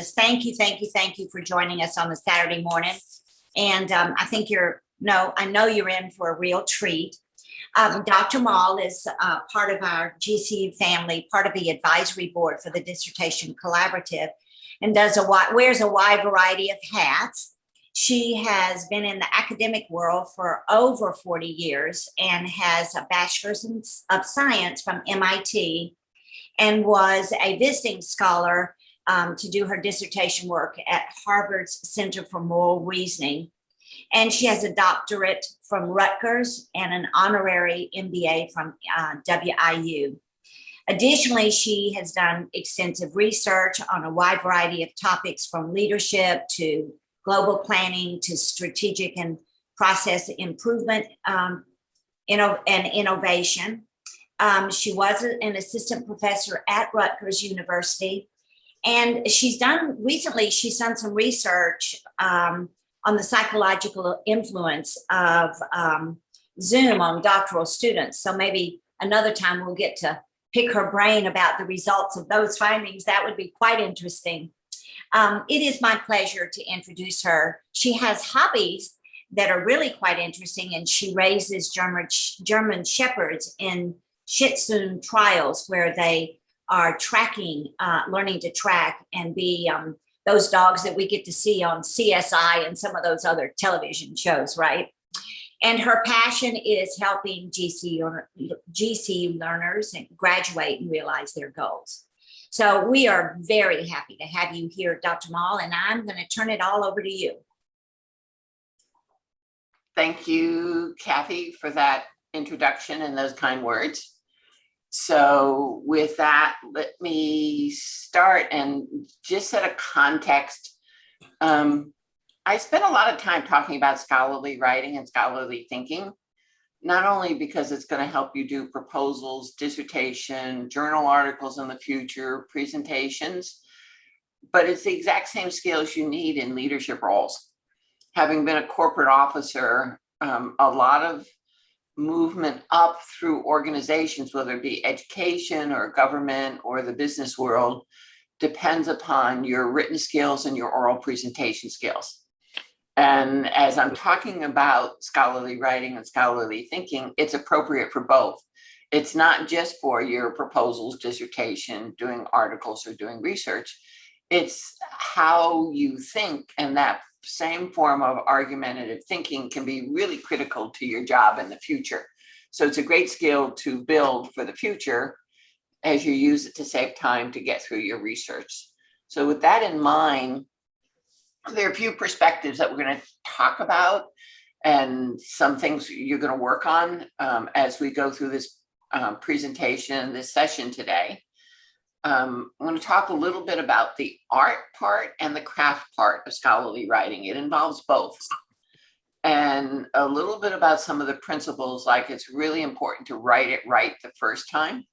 us. Thank you, thank you, thank you for joining us on the Saturday morning. And I know you're in for a real treat. Dr. Maul is part of our GCU family, part of the advisory board for the Dissertation Collaborative, and wears a wide variety of hats. She has been in the academic world for over 40 years and has a bachelor's of science from MIT and was a visiting scholar to do her dissertation work at Harvard's Center for Moral Reasoning. And she has a doctorate from Rutgers and an honorary MBA from WIU. Additionally, she has done extensive research on a wide variety of topics from leadership to global planning to strategic and process improvement and innovation. She was an assistant professor at Rutgers University. And she's done some research on the psychological influence of Zoom on doctoral students. So maybe another time we'll get to pick her brain about the results of those findings. That would be quite interesting. It is my pleasure to introduce her. She has hobbies that are really quite interesting, and she raises German Shepherds in Shih Tzu trials where they are learning to track and be those dogs that we get to see on CSI and some of those other television shows, right? And her passion is helping GC learners graduate and realize their goals. So we are very happy to have you here, Dr. Maul, and I'm going to turn it all over to you. Thank you, Kathy, for that introduction and those kind words. So with that, let me start and just set a context. I spent a lot of time talking about scholarly writing and scholarly thinking, not only because it's going to help you do proposals, dissertation, journal articles in the future, presentations, but it's the exact same skills you need in leadership roles. Having been a corporate officer, a lot of movement up through organizations, whether it be education or government or the business world, depends upon your written skills and your oral presentation skills. And as I'm talking about scholarly writing and scholarly thinking, it's appropriate for both. It's not just for your proposals, dissertation, doing articles or doing research. It's how you think, and that same form of argumentative thinking can be really critical to your job in the future. So it's a great skill to build for the future as you use it to save time to get through your research. So with that in mind, there are a few perspectives that we're going to talk about and some things you're going to work on as we go through this presentation, this session today. I'm going to talk a little bit about the art part and the craft part of scholarly writing. It involves both. And a little bit about some of the principles, like it's really important to write it right the first time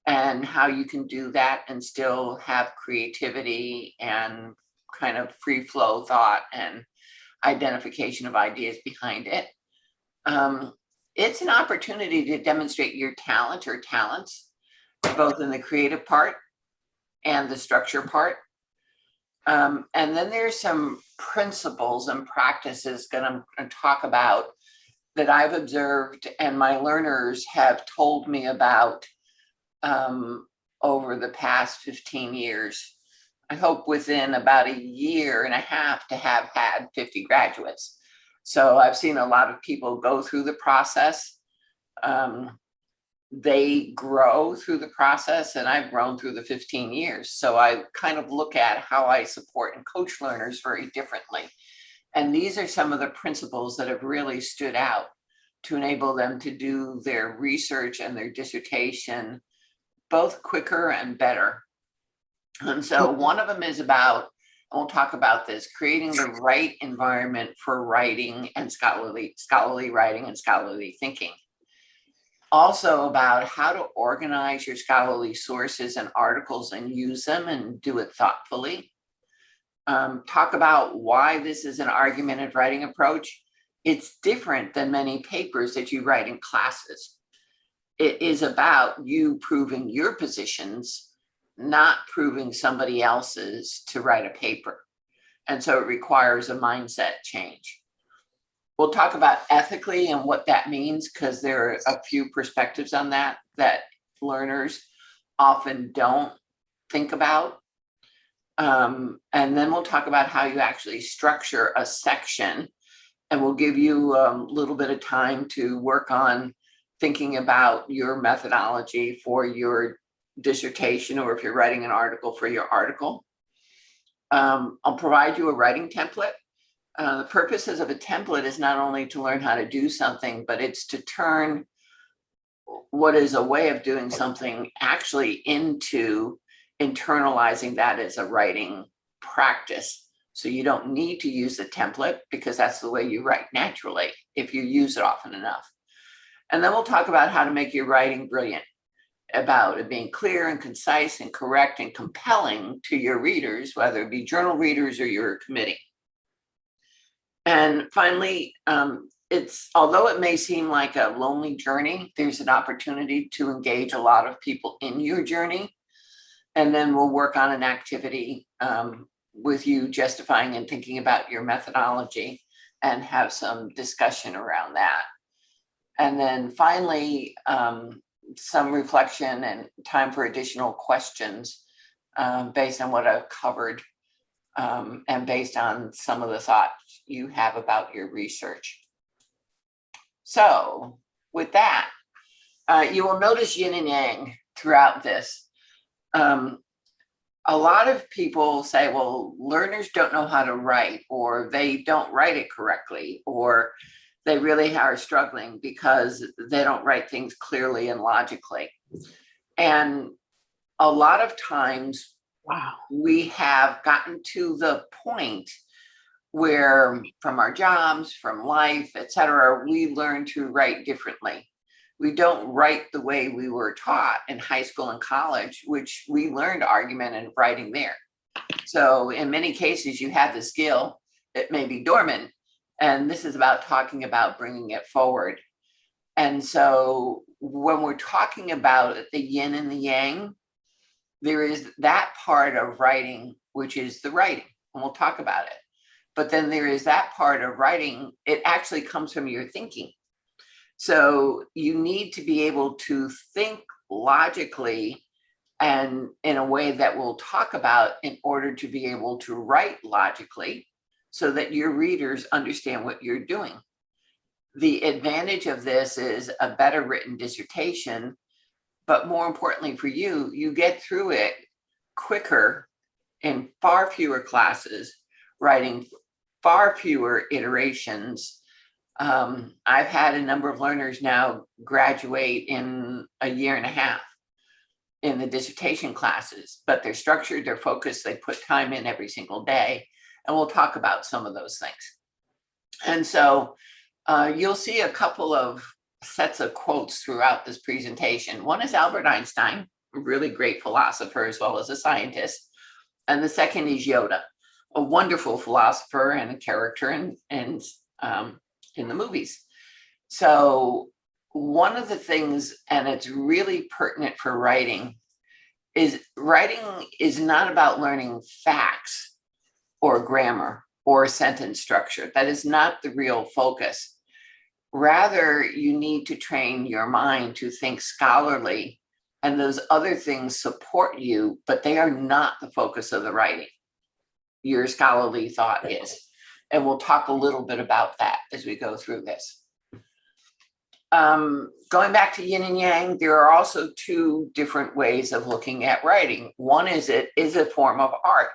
and how you can do that and still have creativity and kind of free flow thought and identification of ideas behind it. It's an opportunity to demonstrate your talent or talents, both in the creative part and the structure part. And then there's some principles and practices that I'm going to talk about that I've observed and my learners have told me about over the past 15 years. I hope within about a year and a half to have had 50 graduates. So I've seen a lot of people go through the process. They grow through the process, and I've grown through the 15 years. So I kind of look at how I support and coach learners very differently. And these are some of the principles that have really stood out to enable them to do their research and their dissertation both quicker and better. And so one of them is about, and we'll talk about this, creating the right environment for writing and scholarly writing and scholarly thinking. Also about how to organize your scholarly sources and articles and use them and do it thoughtfully. Talk about why this is an argumentative writing approach. It's different than many papers that you write in classes. It is about you proving your positions not proving somebody else's to write a paper. And so it requires a mindset change. We'll talk about ethically and what that means, because there are a few perspectives on that learners often don't think about. And then we'll talk about how you actually structure a section, and we'll give you a little bit of time to work on thinking about your methodology for your dissertation, or if you're writing an article for your article. I'll provide you a writing template. The purposes of a template is not only to learn how to do something, but it's to turn what is a way of doing something actually into internalizing that as a writing practice. So you don't need to use the template, because that's the way you write naturally if you use it often enough. And then we'll talk about how to make your writing brilliant, about it being clear and concise and correct and compelling to your readers, whether it be journal readers or your committee. And finally, although it may seem like a lonely journey, there's an opportunity to engage a lot of people in your journey. And then we'll work on an activity with you justifying and thinking about your methodology, and have some discussion around that. And then finally, some reflection and time for additional questions based on what I've covered, and based on some of the thoughts you have about your research. So with that, you will notice yin and yang throughout this. A lot of people say, well, learners don't know how to write, or they don't write it correctly, or they really are struggling because they don't write things clearly and logically. And a lot of times, we have gotten to the point where, from our jobs, from life, etc., we learn to write differently. We don't write the way we were taught in high school and college, which we learned argumentative writing there. So in many cases, you have the skill, it may be dormant, and this is about talking about bringing it forward. And so when we're talking about the yin and the yang, there is that part of writing, which is the writing, and we'll talk about it. But then there is that part of writing, it actually comes from your thinking. So you need to be able to think logically and in a way that we'll talk about, in order to be able to write logically, so that your readers understand what you're doing. The advantage of this is a better written dissertation, but more importantly for you, you get through it quicker in far fewer classes, writing far fewer iterations. I've had a number of learners now graduate in a year and a half in the dissertation classes, but they're structured, they're focused, they put time in every single day, and we'll talk about some of those things. And so you'll see a couple of sets of quotes throughout this presentation. One is Albert Einstein, a really great philosopher as well as a scientist. And the second is Yoda, a wonderful philosopher and a character in the movies. So one of the things, and it's really pertinent for writing is not about learning facts or grammar or sentence structure. That is not the real focus. Rather, you need to train your mind to think scholarly, and those other things support you, but they are not the focus of the writing. Your scholarly thought is. And we'll talk a little bit about that as we go through this. Going back to yin and yang, there are also two different ways of looking at writing. One is it is a form of art.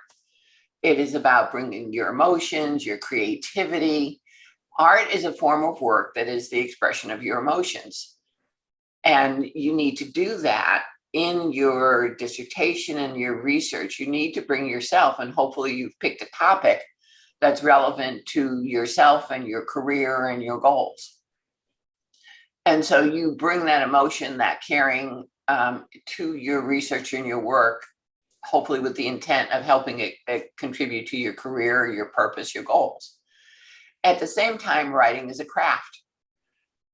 It is about bringing your emotions, your creativity. Art is a form of work that is the expression of your emotions. And you need to do that in your dissertation and your research. You need to bring yourself, and hopefully you've picked a topic that's relevant to yourself and your career and your goals. And so you bring that emotion, that caring to your research and your work, hopefully with the intent of helping it contribute to your career, your purpose, your goals. At the same time, writing is a craft.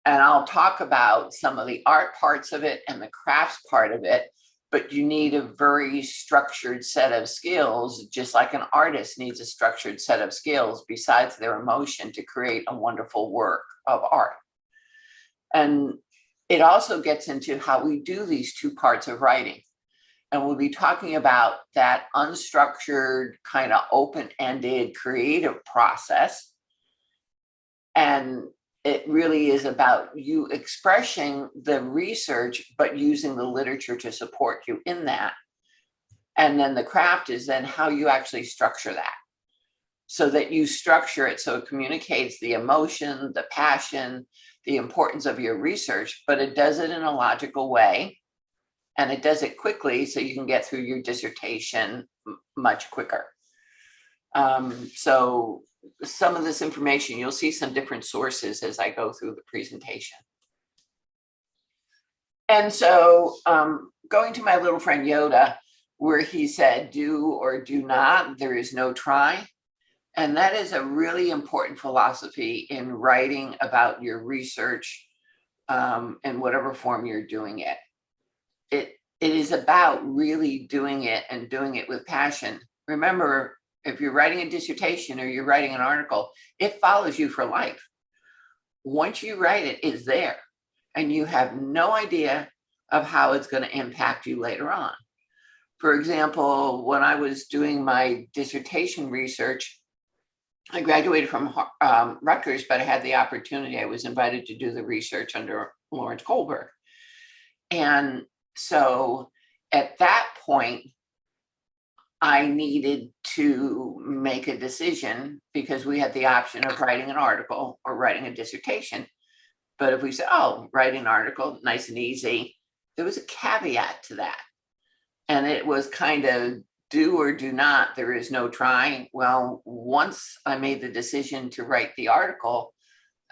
And I'll talk about some of the art parts of it and the crafts part of it. but you need a very structured set of skills, just like an artist needs a structured set of skills besides their emotion to create a wonderful work of art. And it also gets into how we do these two parts of writing. And we'll be talking about that unstructured, kind of open-ended creative process. And it really is about you expressing the research, but using the literature to support you in that. And then the craft is then how you actually structure that, so that you structure it so it communicates the emotion, the passion, the importance of your research, but it does it in a logical way. And it does it quickly so you can get through your dissertation much quicker. So some of this information, you'll see some different sources as I go through the presentation. And so going to my little friend Yoda, where he said, do or do not, there is no try. And that is a really important philosophy in writing about your research in whatever form you're doing it. It is about really doing it and doing it with passion. Remember, if you're writing a dissertation or you're writing an article, it follows you for life. Once you write it, it's there, and you have no idea of how it's going to impact you later on. For example, when I was doing my dissertation research, I graduated from Rutgers, but I had the opportunity. I was invited to do the research under Lawrence Kohlberg. And so at that point, I needed to make a decision because we had the option of writing an article or writing a dissertation. But if we said, oh, write an article, nice and easy, there was a caveat to that. And it was kind of do or do not, there is no trying. Well, once I made the decision to write the article,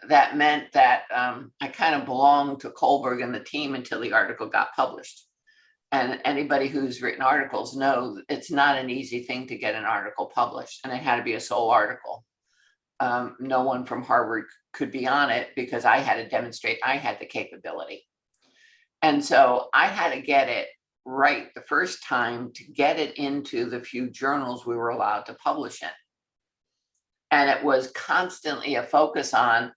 that meant that I kind of belonged to Kohlberg and the team until the article got published. And anybody who's written articles knows it's not an easy thing to get an article published, and it had to be a sole article. No one from Harvard could be on it because I had to demonstrate I had the capability. And so I had to get it right the first time to get it into the few journals we were allowed to publish in. And it was constantly a focus on,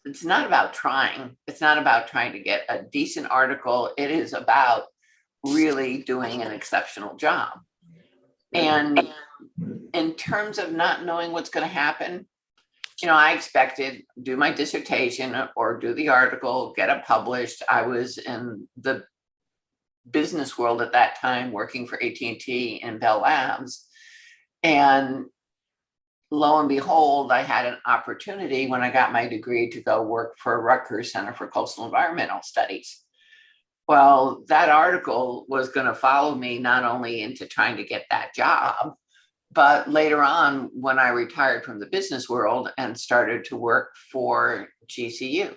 it's not about trying. It's not about trying to get a decent article. It is about really doing an exceptional job. And in terms of not knowing what's going to happen, I expected do my dissertation or do the article, get it published. I was in the business world at that time, working for AT&T and Bell Labs. And lo and behold, I had an opportunity when I got my degree to go work for Rutgers Center for Coastal Environmental Studies. Well, that article was going to follow me not only into trying to get that job, but later on when I retired from the business world and started to work for GCU.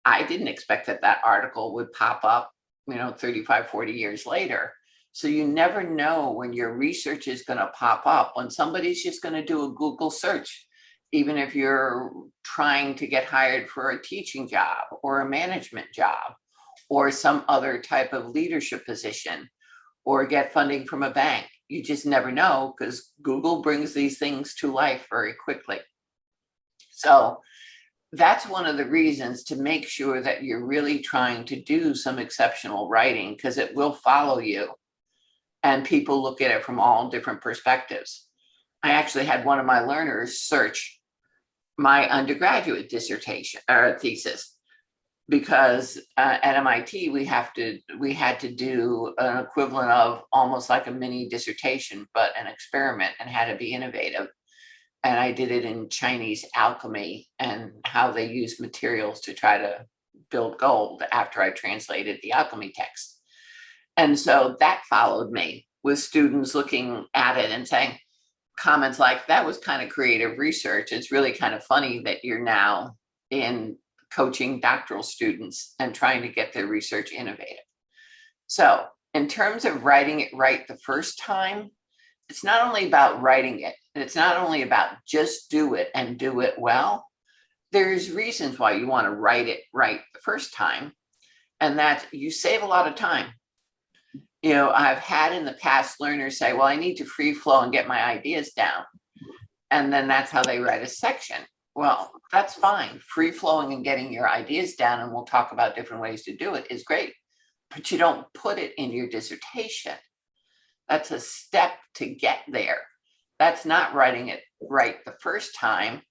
I didn't expect that article would pop up, 35, 40 years later. So you never know when your research is going to pop up, when somebody's just going to do a Google search, even if you're trying to get hired for a teaching job or a management job or some other type of leadership position or get funding from a bank. You just never know because Google brings these things to life very quickly. So that's one of the reasons to make sure that you're really trying to do some exceptional writing, because it will follow you and people look at it from all different perspectives. I actually had one of my learners search my undergraduate dissertation or thesis because at MIT we had to do an equivalent of almost like a mini dissertation, but an experiment, and had to be innovative. And I did it in Chinese alchemy and how they use materials to try to build gold after I translated the alchemy text. And so that followed me with students looking at it and saying comments like, that was kind of creative research. It's really kind of funny that you're now in coaching doctoral students and trying to get their research innovative. So in terms of writing it right the first time, it's not only about writing it, and it's not only about just do it and do it well. There's reasons why you want to write it right the first time, and that you save a lot of time. I've had in the past learners say, well, I need to free flow and get my ideas down. And then that's how they write a section. Well, that's fine. Free flowing and getting your ideas down, and we'll talk about different ways to do it, is great. But you don't put it in your dissertation. That's a step to get there. That's not writing it right the first time.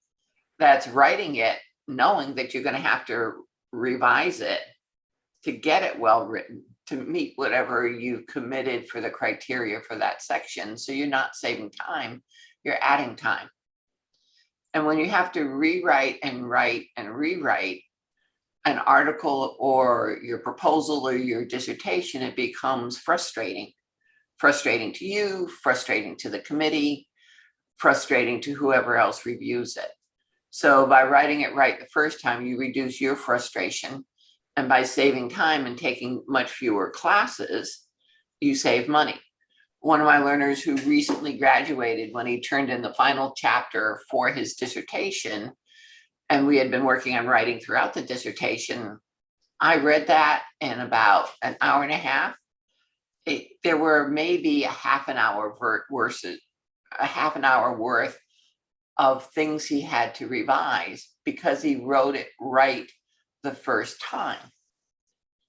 That's writing it knowing that you're going to have to revise it to get it well written, to meet whatever you committed for the criteria for that section. So you're not saving time, you're adding time. And when you have to rewrite and write and rewrite an article or your proposal or your dissertation, it becomes frustrating. Frustrating to you, frustrating to the committee, frustrating to whoever else reviews it. So by writing it right the first time, you reduce your frustration. And by saving time and taking much fewer classes, you save money. One of my learners who recently graduated, when he turned in the final chapter for his dissertation, and we had been working on writing throughout the dissertation, I read that in about an hour and a half. There were maybe a half an hour worth of things he had to revise because he wrote it right the first time.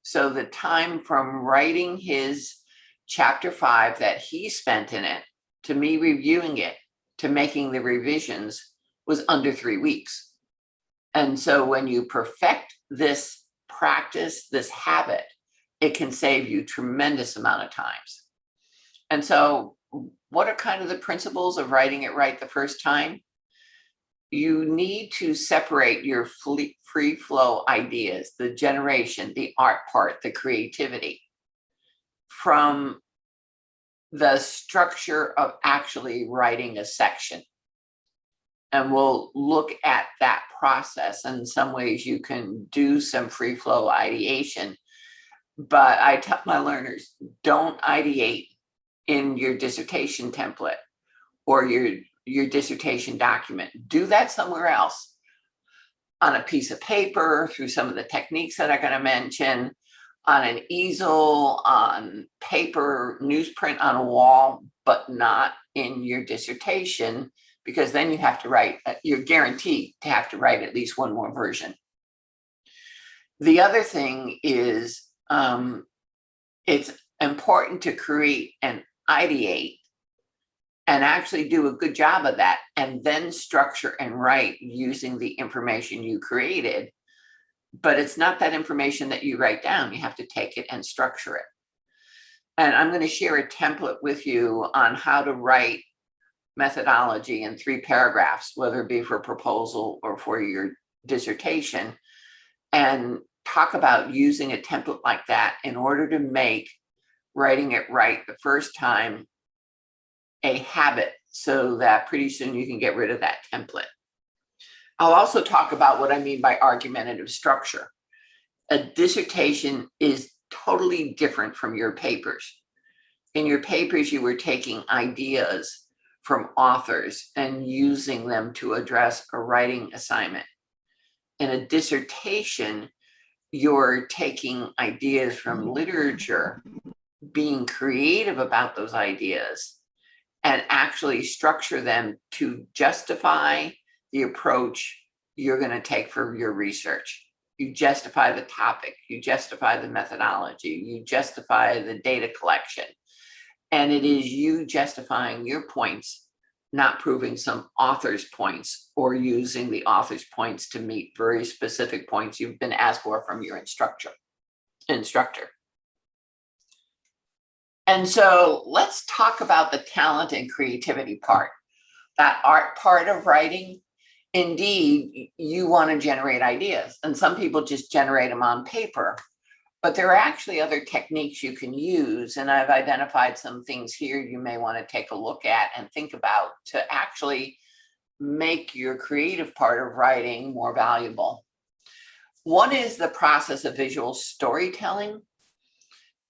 So the time from writing his chapter 5 that he spent in it to me reviewing it to making the revisions was under 3 weeks. And so when you perfect this practice, this habit, it can save you tremendous amount of times. And so what are kind of the principles of writing it right the first time? You need to separate your free flow ideas, the generation, the art part, the creativity, from the structure of actually writing a section. And we'll look at that process. And in some ways you can do some free flow ideation, but I tell my learners, don't ideate in your dissertation template or your dissertation document. Do that somewhere else, on a piece of paper, through some of the techniques that I'm going to mention, on an easel, on paper, newsprint on a wall, but not in your dissertation, because then you have to write, you're guaranteed to have to write at least one more version. The other thing is it's important to create and ideate and actually do a good job of that, and then structure and write using the information you created. But it's not that information that you write down. You have to take it and structure it. And I'm going to share a template with you on how to write methodology in 3 paragraphs, whether it be for a proposal or for your dissertation, and talk about using a template like that in order to make writing it right the first time a habit, so that pretty soon you can get rid of that template. I'll also talk about what I mean by argumentative structure. A dissertation is totally different from your papers. In your papers, you were taking ideas from authors and using them to address a writing assignment. In a dissertation, you're taking ideas from literature, being creative about those ideas, and actually structure them to justify the approach you're going to take for your research. You justify the topic, you justify the methodology, you justify the data collection. And it is you justifying your points, not proving some author's points or using the author's points to meet very specific points you've been asked for from your instructor. And so let's talk about the talent and creativity part, that art part of writing. Indeed, you want to generate ideas, and some people just generate them on paper, but there are actually other techniques you can use. And I've identified some things here you may want to take a look at and think about to actually make your creative part of writing more valuable. One is the process of visual storytelling.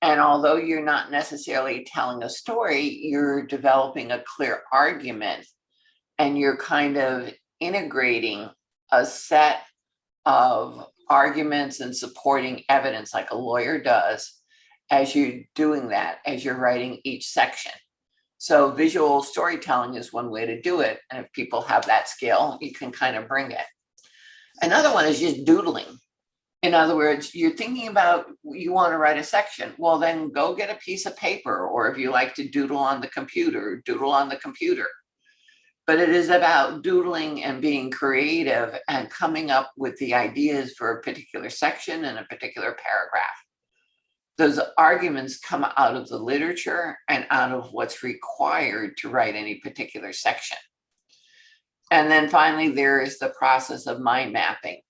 And although you're not necessarily telling a story, you're developing a clear argument, and you're kind of integrating a set of arguments and supporting evidence like a lawyer does, as you're doing that, as you're writing each section. So visual storytelling is one way to do it. And if people have that skill, you can kind of bring it. Another one is just doodling. In other words, you're thinking about, you want to write a section. Well, then go get a piece of paper, or if you like to doodle on the computer, doodle on the computer. But it is about doodling and being creative and coming up with the ideas for a particular section and a particular paragraph. Those arguments come out of the literature and out of what's required to write any particular section. And then finally, there is the process of mind mapping.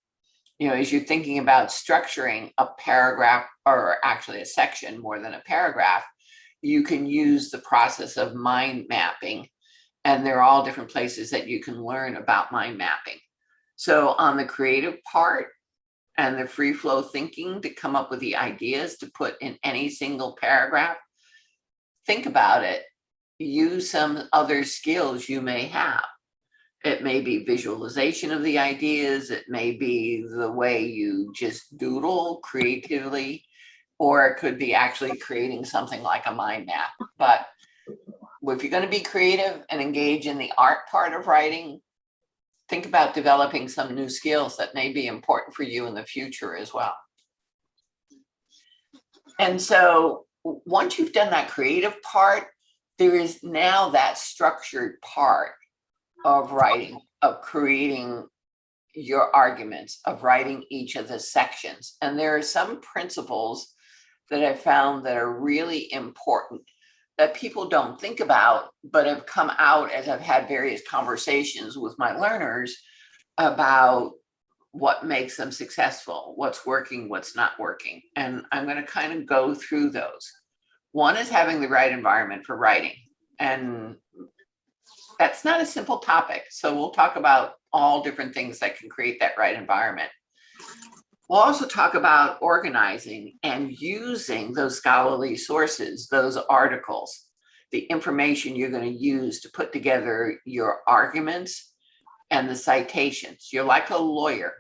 You know, as you're thinking about structuring a paragraph, or actually a section more than a paragraph, you can use the process of mind mapping. And there are all different places that you can learn about mind mapping. So on the creative part and the free flow thinking to come up with the ideas to put in any single paragraph, think about it. Use some other skills you may have. It may be visualization of the ideas. It may be the way you just doodle creatively, or it could be actually creating something like a mind map. But if you're going to be creative and engage in the art part of writing, think about developing some new skills that may be important for you in the future as well. And so once you've done that creative part, there is now that structured part of writing, of creating your arguments, of writing each of the sections. And there are some principles that I found that are really important that people don't think about, but have come out as I've had various conversations with my learners about what makes them successful, what's working, what's not working. And I'm going to kind of go through those. One is having the right environment for writing. And that's not a simple topic. So we'll talk about all different things that can create that right environment. We'll also talk about organizing and using those scholarly sources, those articles, the information you're going to use to put together your arguments and the citations. You're like a lawyer.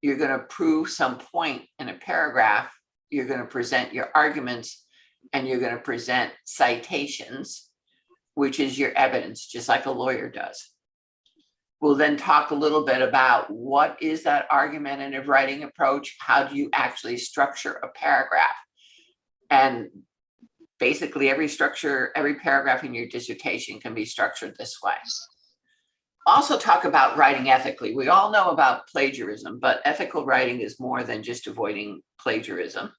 You're going to prove some point in a paragraph. You're going to present your arguments, and you're going to present citations, which is your evidence, just like a lawyer does. We'll then talk a little bit about what is that argumentative writing approach? How do you actually structure a paragraph? And basically every paragraph in your dissertation can be structured this way. Also talk about writing ethically. We all know about plagiarism, but ethical writing is more than just avoiding plagiarism.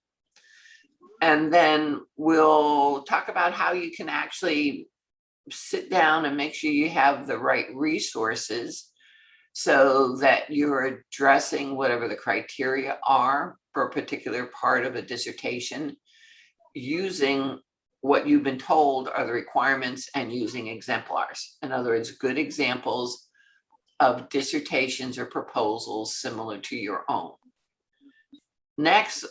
And then we'll talk about how you can actually sit down and make sure you have the right resources so that you're addressing whatever the criteria are for a particular part of a dissertation, using what you've been told are the requirements and using exemplars. In other words, good examples of dissertations or proposals similar to your own. Next,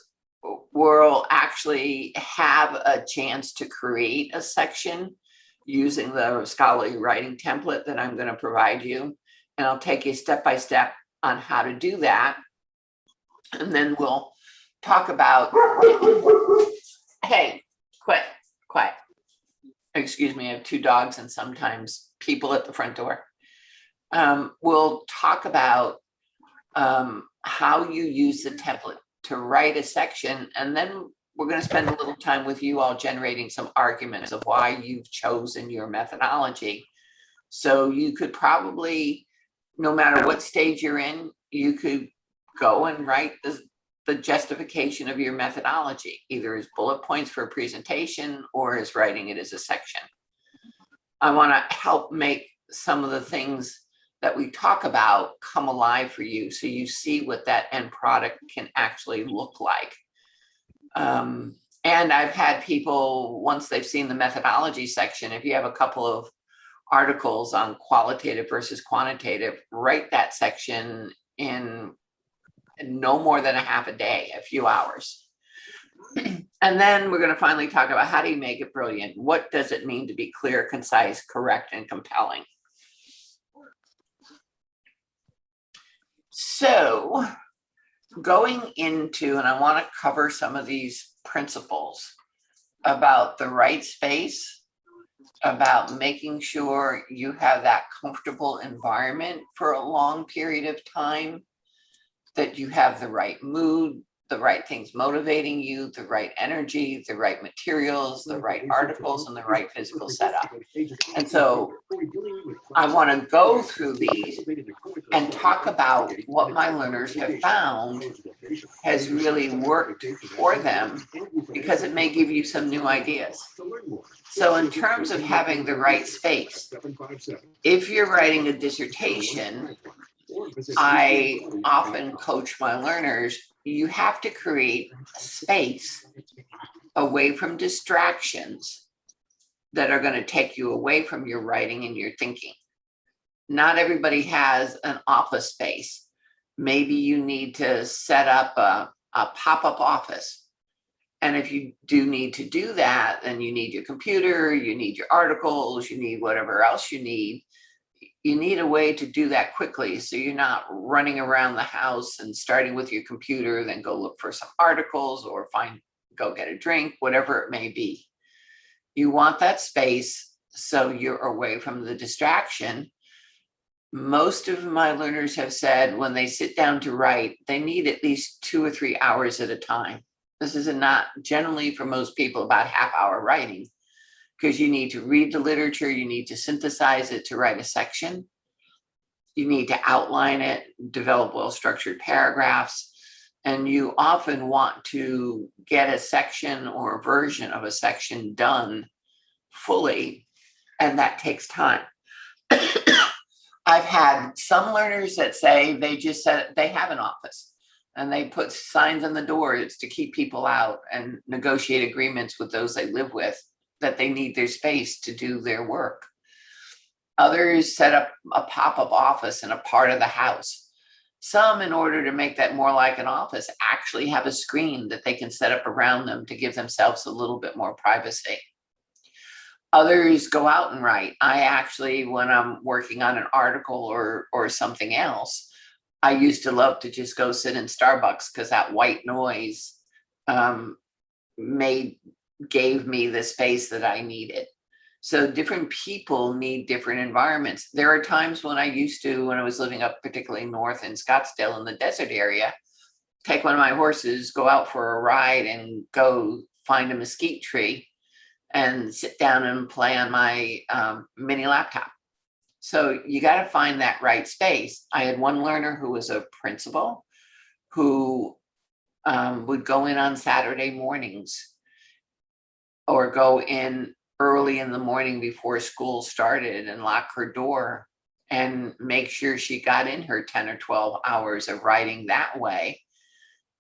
we'll actually have a chance to create a section using the scholarly writing template that I'm going to provide you. And I'll take you step by step on how to do that. And then we'll talk about, hey, quiet. Excuse me, I have 2 dogs and sometimes people at the front door. We'll talk about how you use the template to write a section, and then we're going to spend a little time with you all generating some arguments of why you've chosen your methodology. So you could probably, no matter what stage you're in, you could go and write the justification of your methodology, either as bullet points for a presentation or as writing it as a section. I want to help make some of the things that we talk about come alive for you, so you see what that end product can actually look like. And I've had people, once they've seen the methodology section, if you have a couple of articles on qualitative versus quantitative, write that section in no more than a half a day, a few hours. And then we're going to finally talk about how do you make it brilliant? What does it mean to be clear, concise, correct, and compelling? So going into, and I want to cover some of these principles about the right space, about making sure you have that comfortable environment for a long period of time, that you have the right mood, the right things motivating you, the right energy, the right materials, the right articles, and the right physical setup. And so I want to go through these and talk about what my learners have found has really worked for them, because it may give you some new ideas. So in terms of having the right space, if you're writing a dissertation, I often coach my learners, you have to create a space away from distractions that are going to take you away from your writing and your thinking. Not everybody has an office space. Maybe you need to set up a pop-up office. And if you do need to do that, then you need your computer, you need your articles, you need whatever else you need. You need a way to do that quickly, so you're not running around the house and starting with your computer, then go look for some articles or go get a drink, whatever it may be. You want that space so you're away from the distraction. Most of my learners have said when they sit down to write, they need at least 2 or 3 hours at a time. This is not generally, for most people, about half-hour writing, because you need to read the literature, you need to synthesize it to write a section, you need to outline it, develop well-structured paragraphs, and you often want to get a section or a version of a section done fully, and that takes time. I've had some learners that say they just said they have an office and they put signs on the doors to keep people out and negotiate agreements with those they live with that they need their space to do their work. Others set up a pop-up office in a part of the house. Some, in order to make that more like an office, actually have a screen that they can set up around them to give themselves a little bit more privacy. Others go out and write. I actually, when I'm working on an article or something else, I used to love to just go sit in Starbucks, because that white noise gave me the space that I needed. So different people need different environments. There are times when I used to, when I was living up particularly north in Scottsdale in the desert area, take one of my horses, go out for a ride, and go find a mesquite tree and sit down and play on my mini laptop. So you got to find that right space. I had one learner who was a principal who would go in on Saturday mornings or go in early in the morning before school started and lock her door and make sure she got in her 10 or 12 hours of writing that way.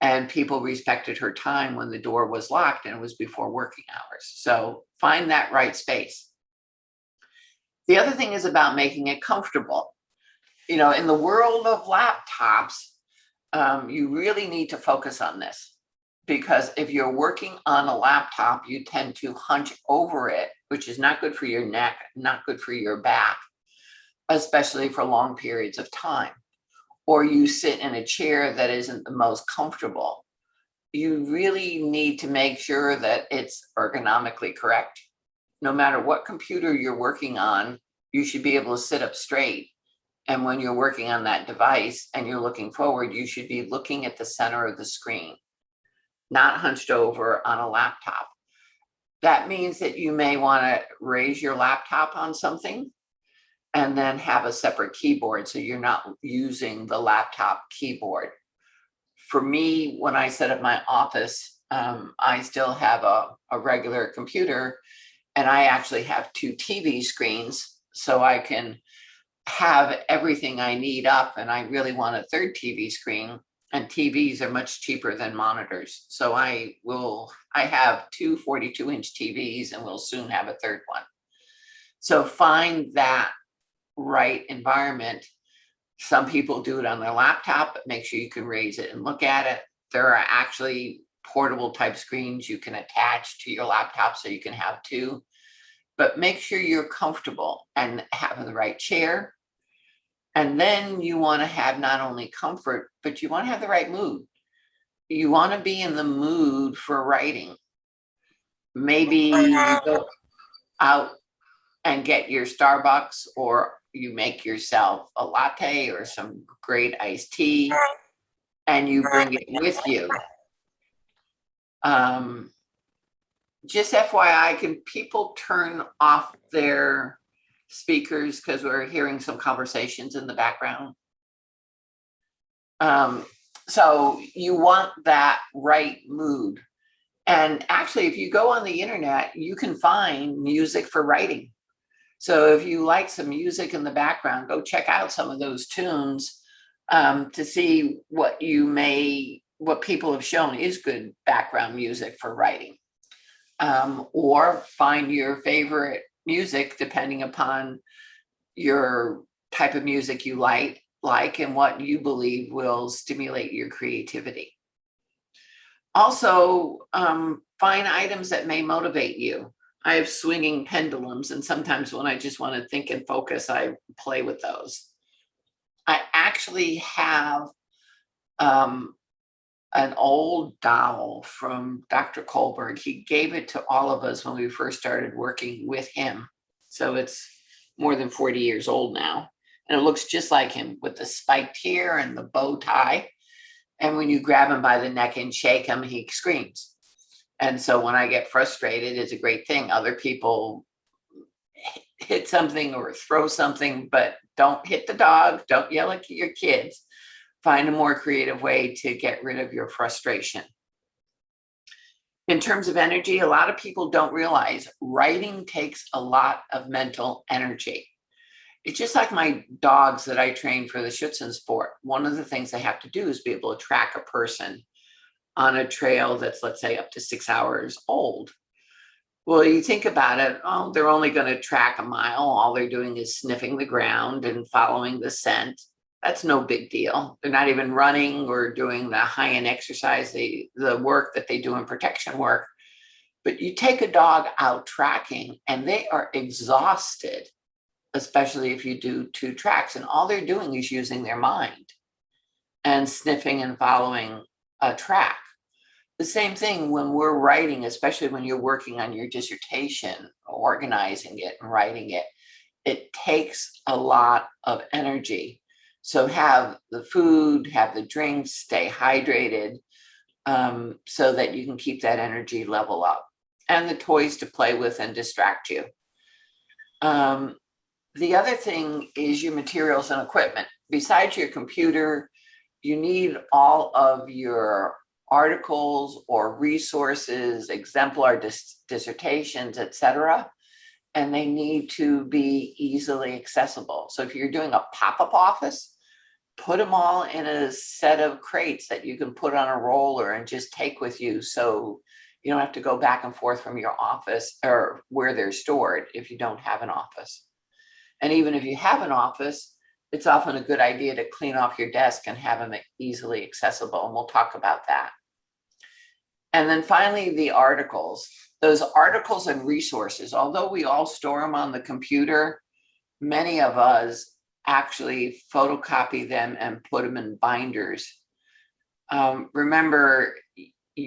And people respected her time when the door was locked and it was before working hours. So find that right space. The other thing is about making it comfortable. You know, in the world of laptops, you really need to focus on this, because if you're working on a laptop, you tend to hunch over it, which is not good for your neck, not good for your back, especially for long periods of time. Or you sit in a chair that isn't the most comfortable. You really need to make sure that it's ergonomically correct. No matter what computer you're working on, you should be able to sit up straight. And when you're working on that device and you're looking forward, you should be looking at the center of the screen, not hunched over on a laptop. That means that you may want to raise your laptop on something and then have a separate keyboard, so you're not using the laptop keyboard. For me, when I set up my office, I still have a regular computer, and I actually have 2 TV screens, so I can have everything I need up, and I really want a 3rd TV screen, and TVs are much cheaper than monitors. So I have 2 42-inch TVs, and we'll soon have a 3rd one. So find that right environment. Some people do it on their laptop, but make sure you can raise it and look at it. There are actually portable type screens you can attach to your laptop, so you can have 2, but make sure you're comfortable and have the right chair. And then you want to have not only comfort, but you want to have the right mood. you want to be in the mood for writing. Maybe you go out and get your Starbucks, or you make yourself a latte or some great iced tea and you bring it with you. Just FYI, can people turn off their speakers because we're hearing some conversations in the background? So you want that right mood. And actually, if you go on the internet, you can find music for writing. So if you like some music in the background, go check out some of those tunes to see what people have shown is good background music for writing. Or find your favorite music depending upon your type of music you like and what you believe will stimulate your creativity. Also, find items that may motivate you. I have swinging pendulums, and sometimes when I just want to think and focus, I play with those. I actually have an old doll from Dr. Kohlberg. He gave it to all of us when we first started working with him. So it's more than 40 years old now. And it looks just like him with the spiked hair and the bow tie. And when you grab him by the neck and shake him, he screams. And so when I get frustrated, it's a great thing. Other people hit something or throw something, but don't hit the dog. Don't yell at your kids. Find a more creative way to get rid of your frustration. In terms of energy, a lot of people don't realize writing takes a lot of mental energy. It's just like my dogs that I train for the Schützen sport. One of the things they have to do is be able to track a person on a trail that's, let's say, up to 6 hours old. Well, you think about it, they're only going to track a mile. All they're doing is sniffing the ground and following the scent. That's no big deal. They're not even running or doing the high-end exercise, the work that they do in protection work. But you take a dog out tracking and they are exhausted, especially if you do 2 tracks, and all they're doing is using their mind and sniffing and following a track. The same thing when we're writing, especially when you're working on your dissertation, organizing it and writing it, it takes a lot of energy. So have the food, have the drinks, stay hydrated, so that you can keep that energy level up, and the toys to play with and distract you. The other thing is your materials and equipment. Besides your computer, you need all of your articles or resources, exemplar dissertations, etc. And they need to be easily accessible. So if you're doing a pop-up office, put them all in a set of crates that you can put on a roller and just take with you, so you don't have to go back and forth from your office or where they're stored if you don't have an office. And even if you have an office, it's often a good idea to clean off your desk and have them easily accessible. And we'll talk about that. And then finally, the articles. Those articles and resources, although we all store them on the computer, many of us actually photocopy them and put them in binders. Remember,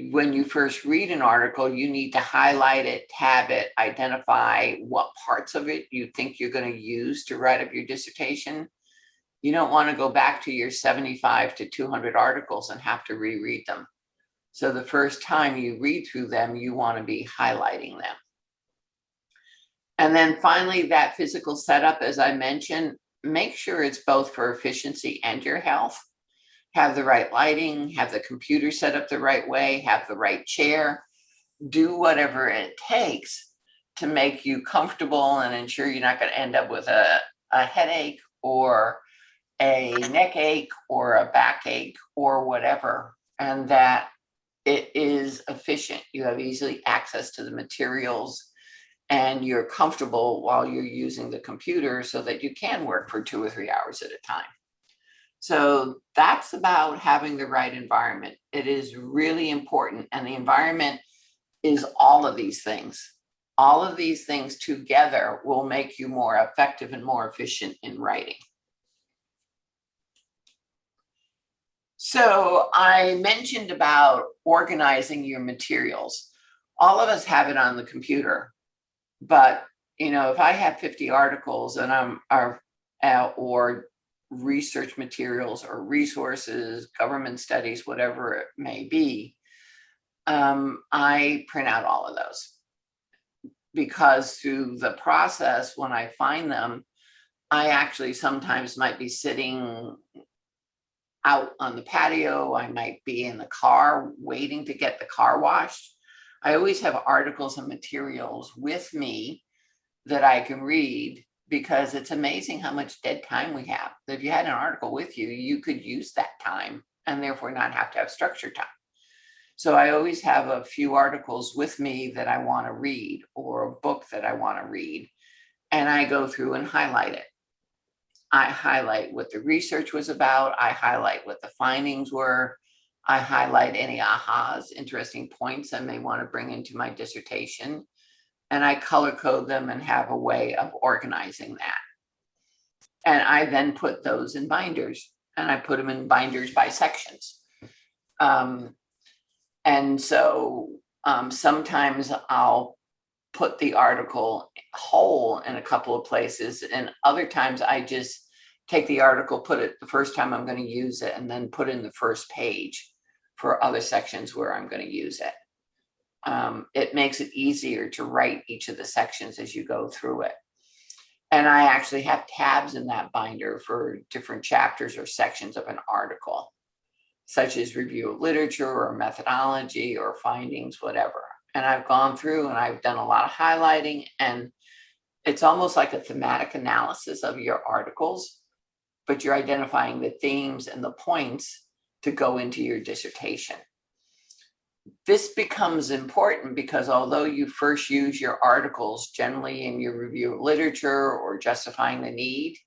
when you first read an article, you need to highlight it, tab it, identify what parts of it you think you're going to use to write up your dissertation. You don't want to go back to your 75 to 200 articles and have to reread them. So the first time you read through them, you want to be highlighting them. And then finally, that physical setup, as I mentioned, make sure it's both for efficiency and your health. Have the right lighting, have the computer set up the right way, have the right chair, do whatever it takes to make you comfortable and ensure you're not going to end up with a headache or a neck ache or a backache or whatever, and that it is efficient. You have easily access to the materials and you're comfortable while you're using the computer so that you can work for 2 or 3 hours at a time. So that's about having the right environment. It is really important. And the environment is all of these things. All of these things together will make you more effective and more efficient in writing. So I mentioned about organizing your materials. All of us have it on the computer, but if I have 50 articles and or research materials or resources, government studies, whatever it may be, I print out all of those, because through the process, when I find them, I actually sometimes might be sitting out on the patio. I might be in the car waiting to get the car washed. I always have articles and materials with me that I can read, because it's amazing how much dead time we have. If you had an article with you, you could use that time and therefore not have to have structured time. So I always have a few articles with me that I want to read, or a book that I want to read, and I go through and highlight it. I highlight what the research was about. I highlight what the findings were. I highlight any ahas, interesting points I may want to bring into my dissertation. And I color code them and have a way of organizing that. And I then put those in binders, and I put them in binders by sections. And so sometimes I'll put the article whole in a couple of places, and other times I just take the article, put it the first time I'm going to use it, and then put in the first page for other sections where I'm going to use it. It makes it easier to write each of the sections as you go through it. And I actually have tabs in that binder for different chapters or sections of an article, such as review of literature or methodology or findings, whatever. And I've gone through and I've done a lot of highlighting, and it's almost like a thematic analysis of your articles, but you're identifying the themes and the points to go into your dissertation. This becomes important because although you first use your articles generally in your review of literature or justifying the need,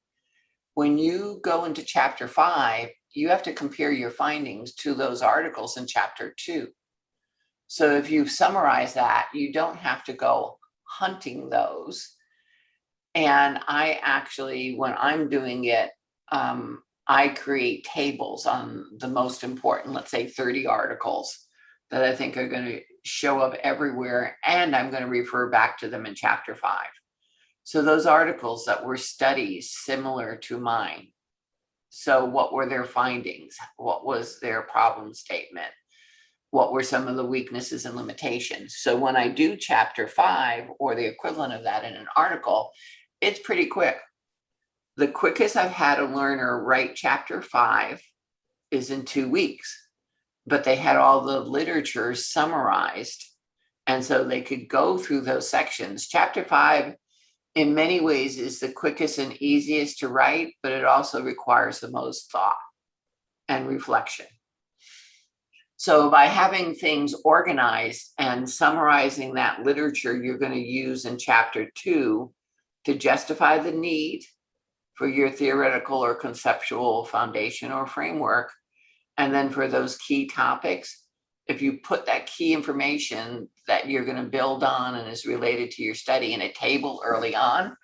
when you go into chapter 5, you have to compare your findings to those articles in chapter 2. So if you've summarized that, you don't have to go hunting those. And I actually, when I'm doing it, I create tables on the most important, let's say 30 articles that I think are going to show up everywhere, and I'm going to refer back to them in chapter 5. So those articles that were studies similar to mine. So what were their findings? What was their problem statement? What were some of the weaknesses and limitations? So when I do chapter 5 or the equivalent of that in an article, it's pretty quick. The quickest I've had a learner write chapter 5 is in 2 weeks, but they had all the literature summarized. And so they could go through those sections. Chapter 5, in many ways, is the quickest and easiest to write, but it also requires the most thought and reflection. So by having things organized and summarizing that literature you're going to use in chapter 2 to justify the need for your theoretical or conceptual foundation or framework, and then for those key topics, if you put that key information that you're going to build on and is related to your study in a table early on,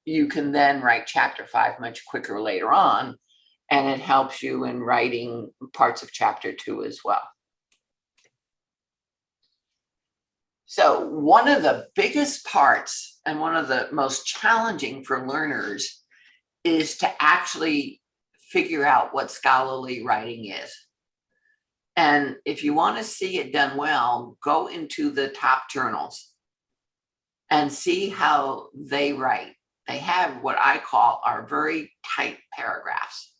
you can then write chapter 5 much quicker later on, and it helps you in writing parts of chapter 2 as well. So one of the biggest parts and one of the most challenging for learners is to actually figure out what scholarly writing is. And if you want to see it done well, go into the top journals and see how they write. They have what I call our very tight paragraphs.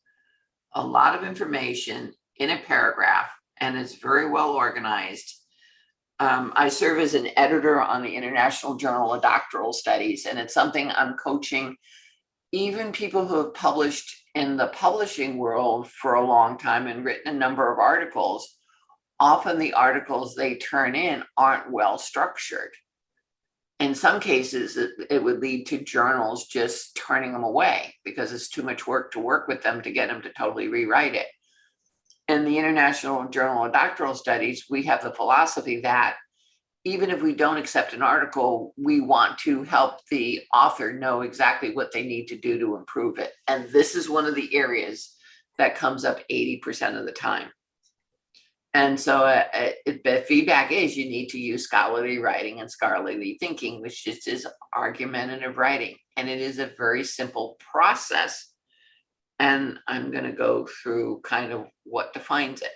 A lot of information in a paragraph, and it's very well organized. I serve as an editor on the International Journal of Doctoral Studies, and it's something I'm coaching even people who have published in the publishing world for a long time and written a number of articles. Often the articles they turn in aren't well structured. In some cases, it would lead to journals just turning them away because it's too much work to work with them to get them to totally rewrite it. In the International Journal of Doctoral Studies, we have the philosophy that even if we don't accept an article, we want to help the author know exactly what they need to do to improve it. And this is one of the areas that comes up 80% of the time. And so the feedback is you need to use scholarly writing and scholarly thinking, which just is argumentative writing. And it is a very simple process. And I'm going to go through kind of what defines it.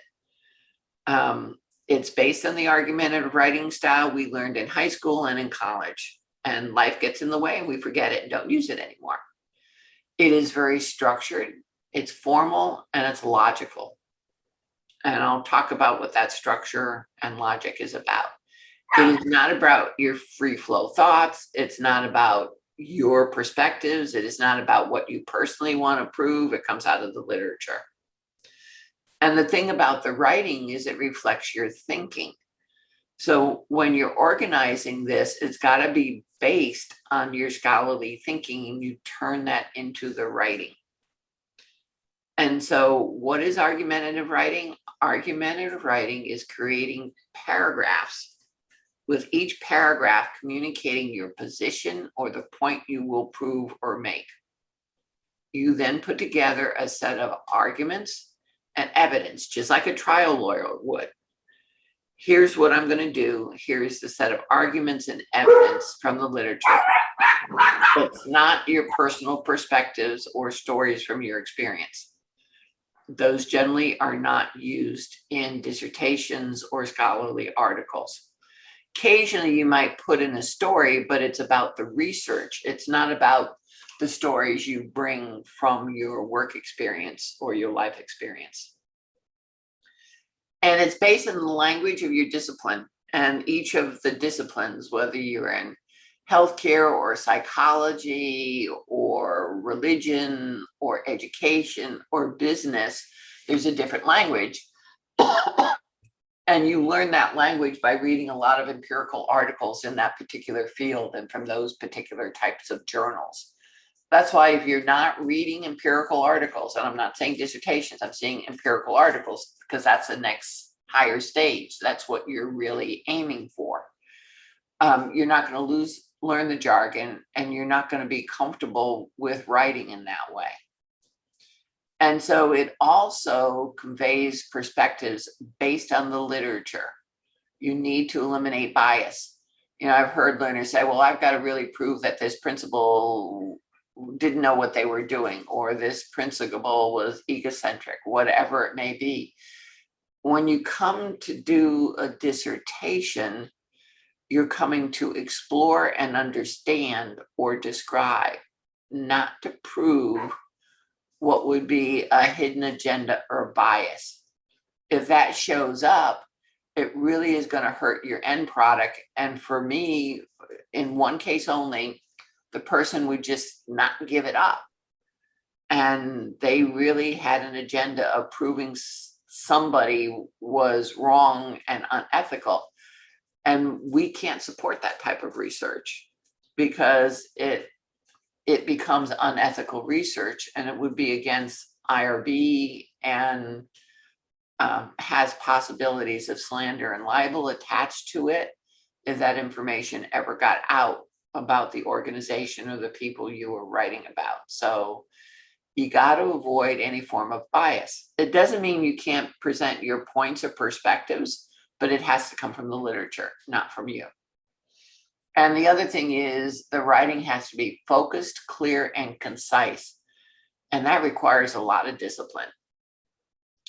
It's based on the argumentative writing style we learned in high school and in college. And life gets in the way and we forget it and don't use it anymore. It is very structured, it's formal, and it's logical. And I'll talk about what that structure and logic is about. It is not about your free flow thoughts. It's not about your perspectives. It is not about what you personally want to prove. It comes out of the literature. And the thing about the writing is it reflects your thinking. So when you're organizing this, it's got to be based on your scholarly thinking, and you turn that into the writing. And so what is argumentative writing? Argumentative writing is creating paragraphs, with each paragraph communicating your position or the point you will prove or make. You then put together a set of arguments and evidence, just like a trial lawyer would. Here's what I'm going to do. Here's the set of arguments and evidence from the literature. It's not your personal perspectives or stories from your experience. Those generally are not used in dissertations or scholarly articles. Occasionally you might put in a story, but it's about the research. It's not about the stories you bring from your work experience or your life experience. And it's based on the language of your discipline, and each of the disciplines, whether you're in healthcare or psychology or religion or education or business, there's a different language. And you learn that language by reading a lot of empirical articles in that particular field and from those particular types of journals. That's why if you're not reading empirical articles, and I'm not saying dissertations, I'm saying empirical articles, because that's the next higher stage. That's what you're really aiming for. You're not going to learn the jargon, and you're not going to be comfortable with writing in that way. And so it also conveys perspectives based on the literature. You need to eliminate bias. I've heard learners say, well, I've got to really prove that this principal didn't know what they were doing, or this principal was egocentric, whatever it may be. When you come to do a dissertation, you're coming to explore and understand or describe, not to prove what would be a hidden agenda or bias. If that shows up, it really is going to hurt your end product. And for me, in one case only, the person would just not give it up. And they really had an agenda of proving somebody was wrong and unethical. And we can't support that type of research because it becomes unethical research, and it would be against IRB and has possibilities of slander and libel attached to it if that information ever got out about the organization or the people you were writing about. So you got to avoid any form of bias. It doesn't mean you can't present your points or perspectives, but it has to come from the literature, not from you. And the other thing is the writing has to be focused, clear, and concise. And that requires a lot of discipline.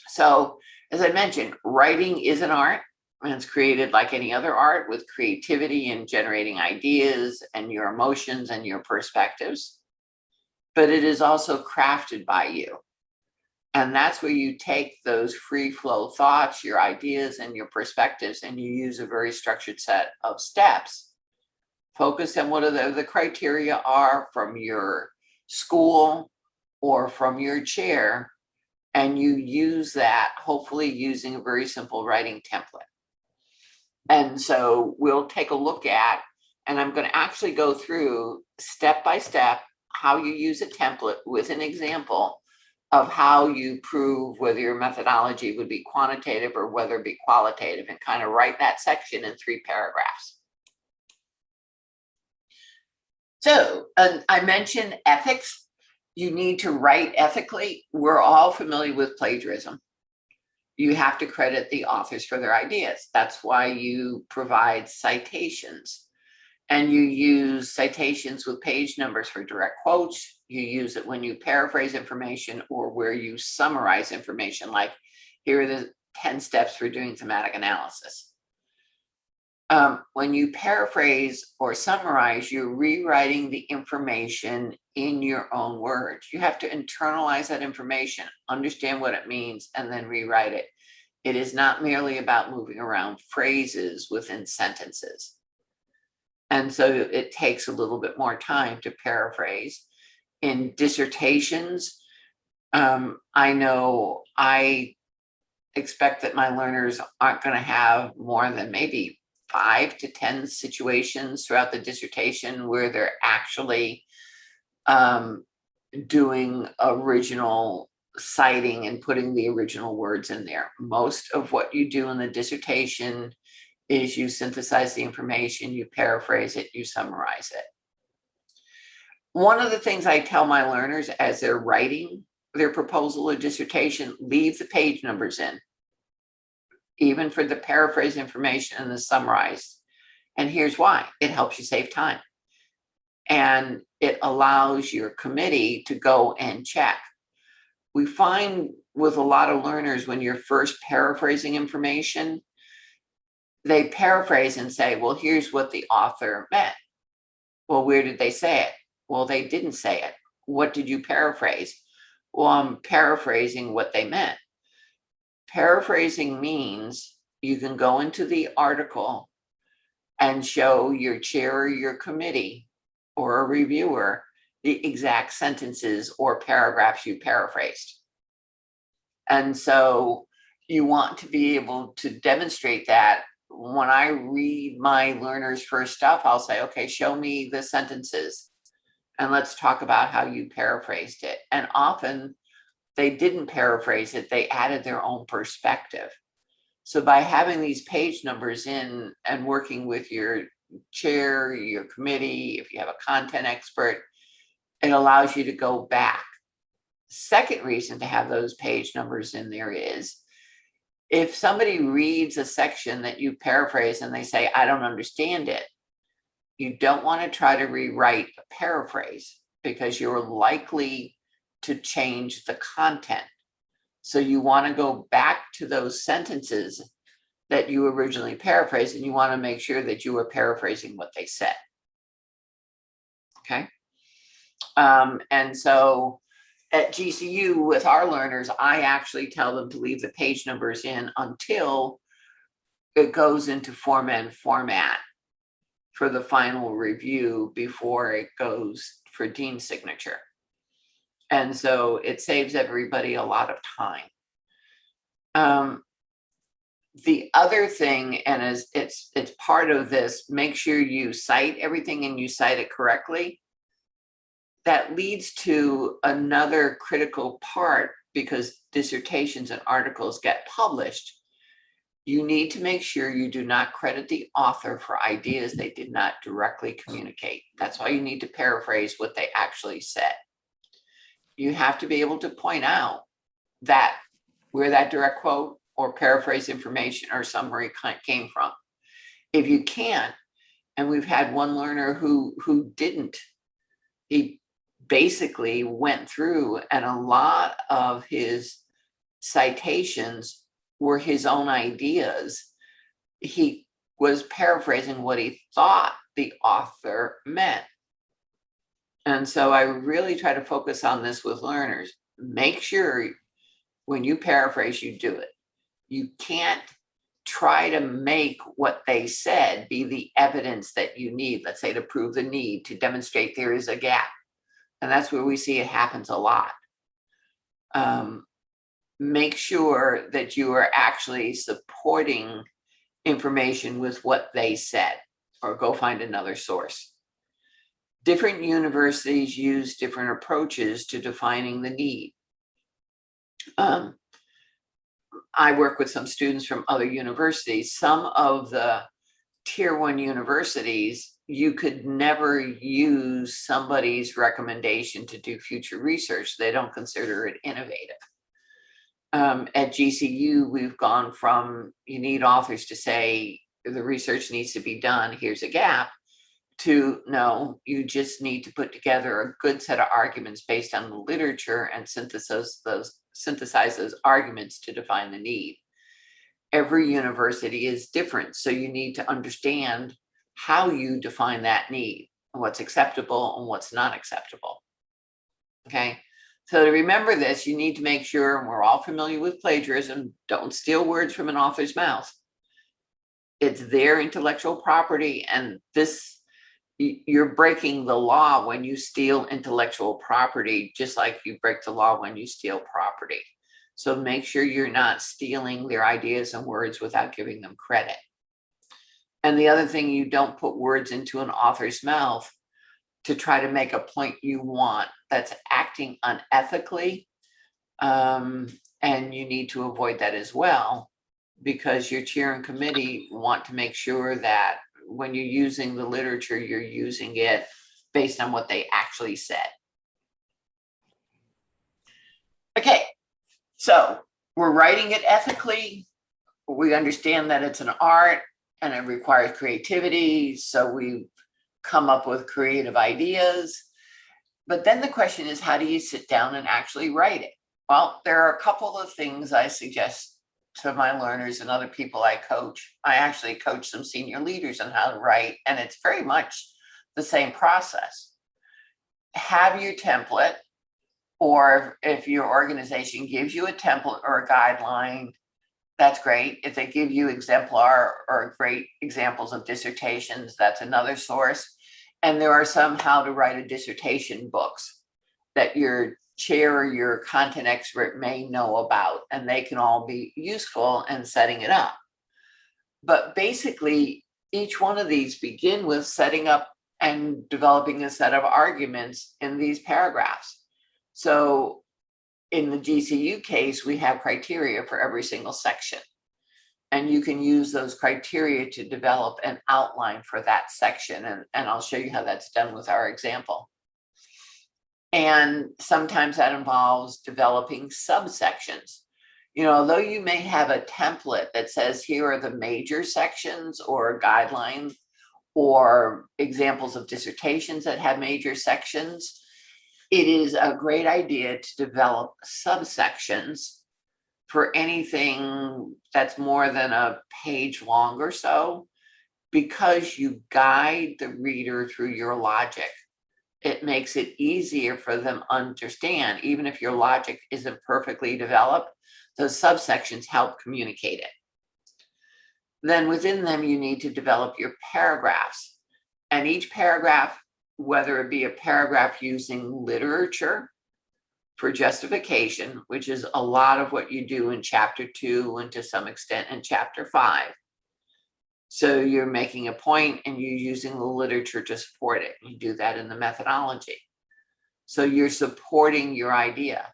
So, as I mentioned, writing is an art, and it's created like any other art with creativity and generating ideas and your emotions and your perspectives. But it is also crafted by you. And that's where you take those free flow thoughts, your ideas, and your perspectives, and you use a very structured set of steps. Focus on what the criteria are from your school or from your chair, and you use that, hopefully using a very simple writing template. And so we'll take a look at, and I'm going to actually go through step by step how you use a template with an example of how you prove whether your methodology would be quantitative or whether it be qualitative, and kind of write that section in 3 paragraphs. So I mentioned ethics. You need to write ethically. We're all familiar with plagiarism. you have to credit the authors for their ideas. That's why you provide citations. And you use citations with page numbers for direct quotes. You use it when you paraphrase information or where you summarize information, like here are the 10 steps for doing thematic analysis. When you paraphrase or summarize, you're rewriting the information in your own words. You have to internalize that information, understand what it means, and then rewrite it. It is not merely about moving around phrases within sentences. And so it takes a little bit more time to paraphrase. In dissertations, I know I expect that my learners aren't going to have more than maybe 5 to 10 situations throughout the dissertation where they're actually doing original citing and putting the original words in there. Most of what you do in the dissertation is you synthesize the information, you paraphrase it, you summarize it. One of the things I tell my learners as they're writing their proposal or dissertation, leave the page numbers in, even for the paraphrase information and the summarized. And here's why: it helps you save time. And it allows your committee to go and check. We find with a lot of learners, when you're first paraphrasing information, they paraphrase and say, well, here's what the author meant. Well, where did they say it? Well, they didn't say it. What did you paraphrase? Well, I'm paraphrasing what they meant. Paraphrasing means you can go into the article and show your chair or your committee or a reviewer the exact sentences or paragraphs you paraphrased. And so you want to be able to demonstrate that. When I read my learners' first stuff, I'll say, okay, show me the sentences and let's talk about how you paraphrased it. And often they didn't paraphrase it, they added their own perspective. So by having these page numbers in and working with your chair, your committee, if you have a content expert, it allows you to go back. Second reason to have those page numbers in there is if somebody reads a section that you paraphrase and they say, I don't understand it, you don't want to try to rewrite a paraphrase because you're likely to change the content. So you want to go back to those sentences that you originally paraphrased, and you want to make sure that you are paraphrasing what they said. Okay. And so at GCU with our learners, I actually tell them to leave the page numbers in until it goes into Form N format for the final review before it goes for Dean's signature. And so it saves everybody a lot of time. The other thing, and as it's part of this, make sure you cite everything and you cite it correctly. That leads to another critical part, because dissertations and articles get published. You need to make sure you do not credit the author for ideas they did not directly communicate. That's why you need to paraphrase what they actually said. You have to be able to point out that where that direct quote or paraphrase information or summary came from. If you can't, and we've had one learner who didn't, he basically went through and a lot of his citations were his own ideas. He was paraphrasing what he thought the author meant. And so I really try to focus on this with learners. Make sure when you paraphrase, you do it. You can't try to make what they said be the evidence that you need, let's say to prove the need, to demonstrate there is a gap. And that's where we see it happens a lot. Make sure that you are actually supporting information with what they said, or go find another source. Different universities use different approaches to defining the need. I work with some students from other universities. Some of the tier 1 universities, you could never use somebody's recommendation to do future research. They don't consider it innovative. At GCU, we've gone from you need authors to say the research needs to be done, here's a gap, to no, you just need to put together a good set of arguments based on the literature and synthesize those arguments to define the need. Every university is different, so you need to understand how you define that need, and what's acceptable and what's not acceptable. Okay, so to remember this, you need to make sure, and we're all familiar with plagiarism, don't steal words from an author's mouth. It's their intellectual property, and this, you're breaking the law when you steal intellectual property, just like you break the law when you steal property. So make sure you're not stealing their ideas and words without giving them credit. And the other thing, you don't put words into an author's mouth to try to make a point you want. That's acting unethically. And you need to avoid that as well, because your chair and committee want to make sure that when you're using the literature, you're using it based on what they actually said. Okay, so we're writing it ethically. We understand that it's an art and it requires creativity. So we come up with creative ideas. But then the question is, how do you sit down and actually write it? Well, there are a couple of things I suggest to my learners and other people I coach. I actually coach some senior leaders on how to write, and it's very much the same process. Have your template, or if your organization gives you a template or a guideline, that's great. If they give you exemplar or great examples of dissertations, that's another source. And there are some how to write a dissertation books that your chair or your content expert may know about, and they can all be useful in setting it up. But basically, each one of these begin with setting up and developing a set of arguments in these paragraphs. So in the GCU case, we have criteria for every single section. And you can use those criteria to develop an outline for that section. And I'll show you how that's done with our example. And sometimes that involves developing subsections. You know, although you may have a template that says here are the major sections or guidelines or examples of dissertations that have major sections, it is a great idea to develop subsections for anything that's more than a page long or so, because you guide the reader through your logic. It makes it easier for them to understand, even if your logic isn't perfectly developed, those subsections help communicate it. Then within them, you need to develop your paragraphs. And each paragraph, whether it be a paragraph using literature for justification, which is a lot of what you do in chapter 2 and to some extent in chapter 5. So you're making a point and you're using the literature to support it. You do that in the methodology. So you're supporting your idea.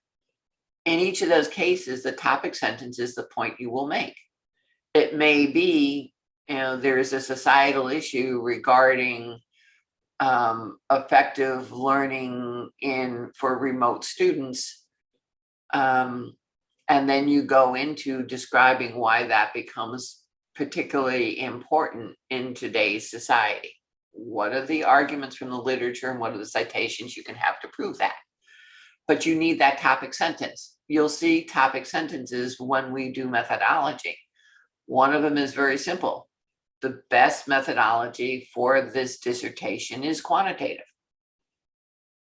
In each of those cases, the topic sentence is the point you will make. It may be, you know, there's a societal issue regarding effective learning for remote students. And then you go into describing why that becomes particularly important in today's society. What are the arguments from the literature and what are the citations you can have to prove that? But you need that topic sentence. You'll see topic sentences when we do methodology. One of them is very simple. The best methodology for this dissertation is quantitative.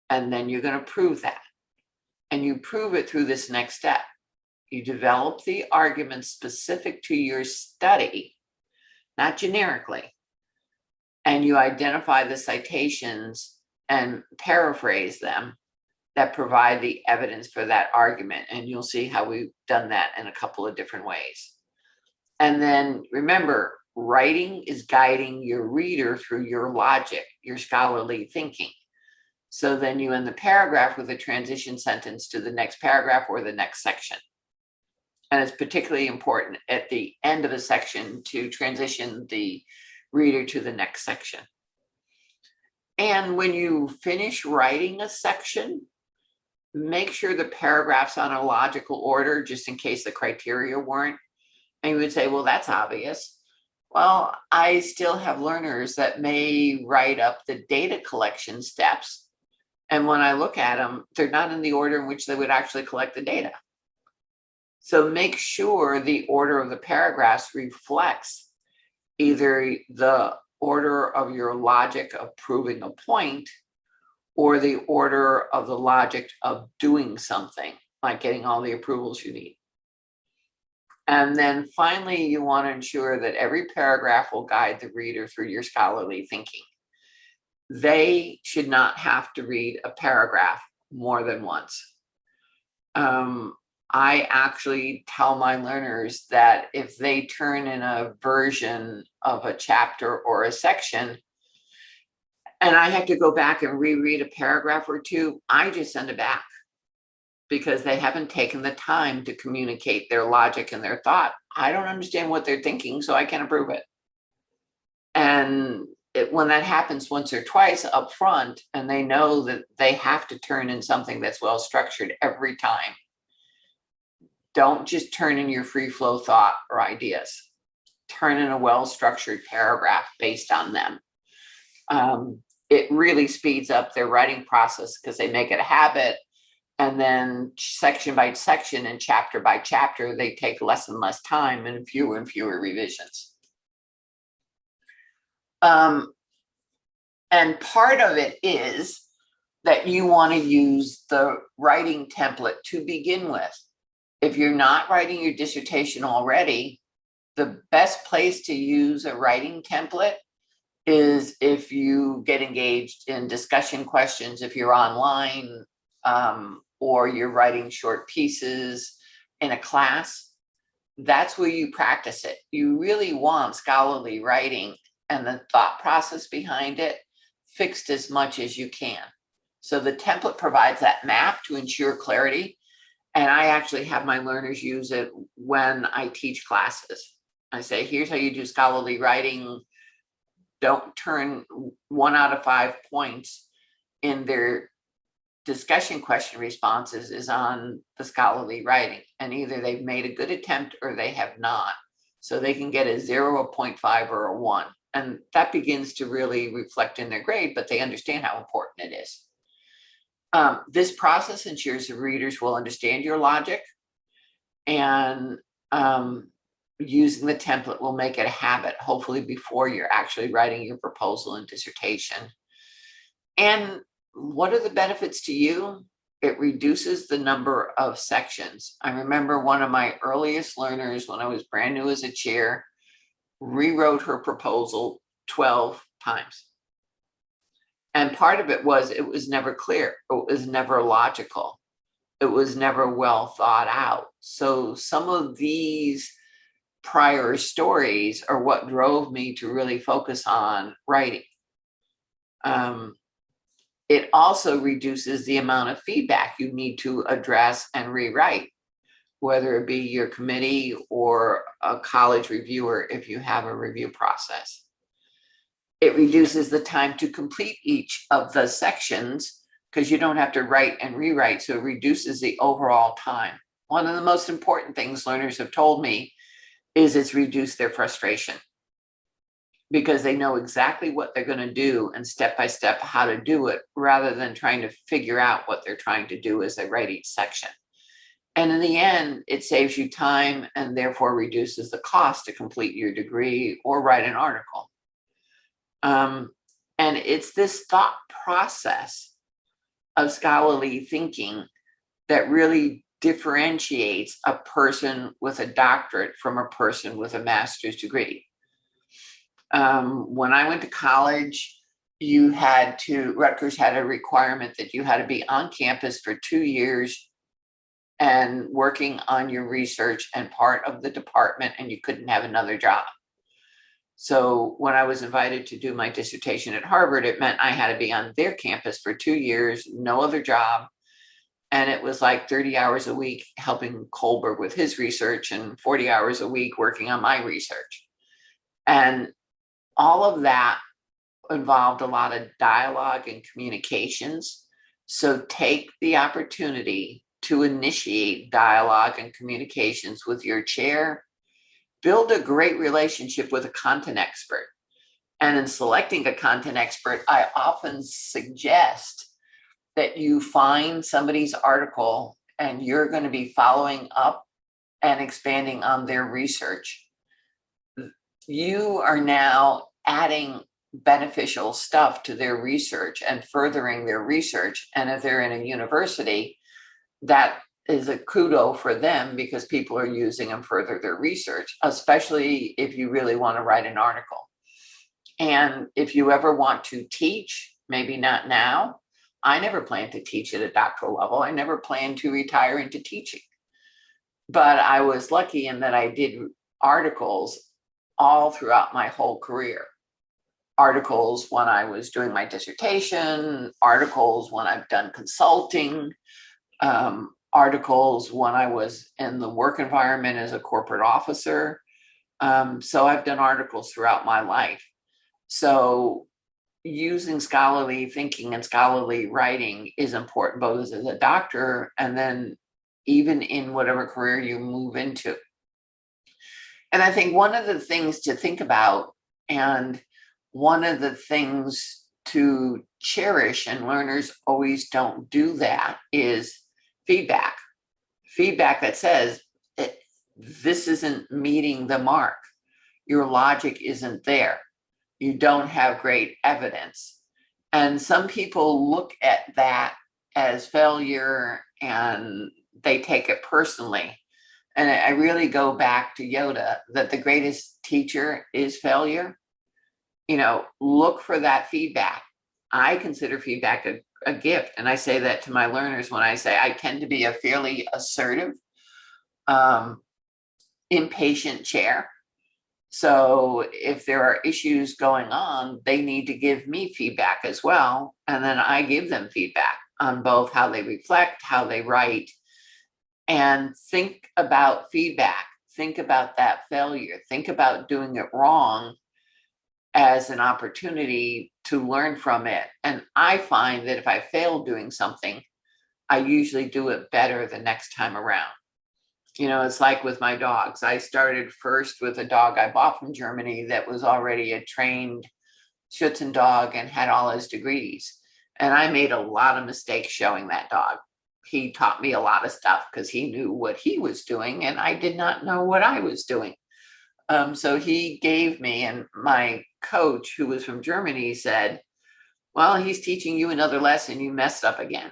And then you're going to prove that. And you prove it through this next step. You develop the arguments specific to your study, not generically. And you identify the citations and paraphrase them that provide the evidence for that argument. And you'll see how we've done that in a couple of different ways. And then remember, writing is guiding your reader through your logic, your scholarly thinking. So then you end the paragraph with a transition sentence to the next paragraph or the next section. And it's particularly important at the end of a section to transition the reader to the next section. And when you finish writing a section, make sure the paragraph's on a logical order, just in case the criteria weren't. And you would say, well, that's obvious. Well, I still have learners that may write up the data collection steps. And when I look at them, they're not in the order in which they would actually collect the data. So make sure the order of the paragraphs reflects either the order of your logic of proving a point or the order of the logic of doing something, like getting all the approvals you need. And then finally, you want to ensure that every paragraph will guide the reader through your scholarly thinking. They should not have to read a paragraph more than once. I actually tell my learners that if they turn in a version of a chapter or a section, and I have to go back and reread a paragraph or two, I just send it back because they haven't taken the time to communicate their logic and their thought. I don't understand what they're thinking, so I can't approve it. And when that happens once or twice up front, and they know that they have to turn in something that's well structured every time, don't just turn in your free flow thought or ideas. Turn in a well-structured paragraph based on them. It really speeds up their writing process because they make it a habit. And then section by section and chapter by chapter, they take less and less time and fewer revisions. And part of it is that you want to use the writing template to begin with. If you're not writing your dissertation already, the best place to use a writing template is if you get engaged in discussion questions, if you're online, or you're writing short pieces in a class. That's where you practice it. You really want scholarly writing and the thought process behind it fixed as much as you can. So the template provides that map to ensure clarity. And I actually have my learners use it when I teach classes. I say, here's how you do scholarly writing. Don't turn 1 out of 5 points in their discussion question responses is on the scholarly writing. And either they've made a good attempt or they have not. So they can get a 0, a 0.5, or a 1. And that begins to really reflect in their grade, but they understand how important it is. This process ensures the readers will understand your logic, and using the template will make it a habit, hopefully before you're actually writing your proposal and dissertation. And what are the benefits to you? It reduces the number of sections. I remember one of my earliest learners when I was brand new as a chair rewrote her proposal 12 times. And part of it was never clear. It was never logical. It was never well thought out. So some of these prior stories are what drove me to really focus on writing. It also reduces the amount of feedback you need to address and rewrite, whether it be your committee or a college reviewer if you have a review process. It reduces the time to complete each of the sections because you don't have to write and rewrite, so it reduces the overall time. One of the most important things learners have told me is it's reduced their frustration because they know exactly what they're going to do and step by step how to do it rather than trying to figure out what they're trying to do as they write each section. And in the end, it saves you time and therefore reduces the cost to complete your degree or write an article. And it's this thought process of scholarly thinking that really differentiates a person with a doctorate from a person with a master's degree. When I went to college, Rutgers had a requirement that you had to be on campus for 2 years and working on your research and part of the department, and you couldn't have another job. So when I was invited to do my dissertation at Harvard, it meant I had to be on their campus for 2 years, no other job. And it was like 30 hours a week helping Kohlberg with his research and 40 hours a week working on my research. And all of that involved a lot of dialogue and communications. So take the opportunity to initiate dialogue and communications with your chair. Build a great relationship with a content expert. And in selecting a content expert, I often suggest that you find somebody's article and you're going to be following up and expanding on their research. You are now adding beneficial stuff to their research and furthering their research. And if they're in a university, that is a kudo for them because people are using them further their research, especially if you really want to write an article. And if you ever want to teach, maybe not now, I never plan to teach at a doctoral level. I never plan to retire into teaching. But I was lucky in that I did articles all throughout my whole career. Articles when I was doing my dissertation, articles when I've done consulting, articles when I was in the work environment as a corporate officer. So I've done articles throughout my life. So using scholarly thinking and scholarly writing is important both as a doctor and then even in whatever career you move into. And I think one of the things to think about and one of the things to cherish, and learners always don't do that, is feedback. Feedback that says, this isn't meeting the mark. Your logic isn't there. You don't have great evidence. And some people look at that as failure and they take it personally. And I really go back to Yoda, that the greatest teacher is failure. You know, look for that feedback. I consider feedback a gift. And I say that to my learners when I say I tend to be a fairly assertive, impatient chair. So if there are issues going on, they need to give me feedback as well. And then I give them feedback on both how they reflect, how they write, and think about feedback. Think about that failure. Think about doing it wrong as an opportunity to learn from it. And I find that if I fail doing something, I usually do it better the next time around. You know, it's like with my dogs. I started first with a dog I bought from Germany that was already a trained Schutzen dog and had all his degrees. And I made a lot of mistakes showing that dog. He taught me a lot of stuff because he knew what he was doing and I did not know what I was doing. So he gave me, and my coach, who was from Germany, said, well, he's teaching you another lesson. You messed up again.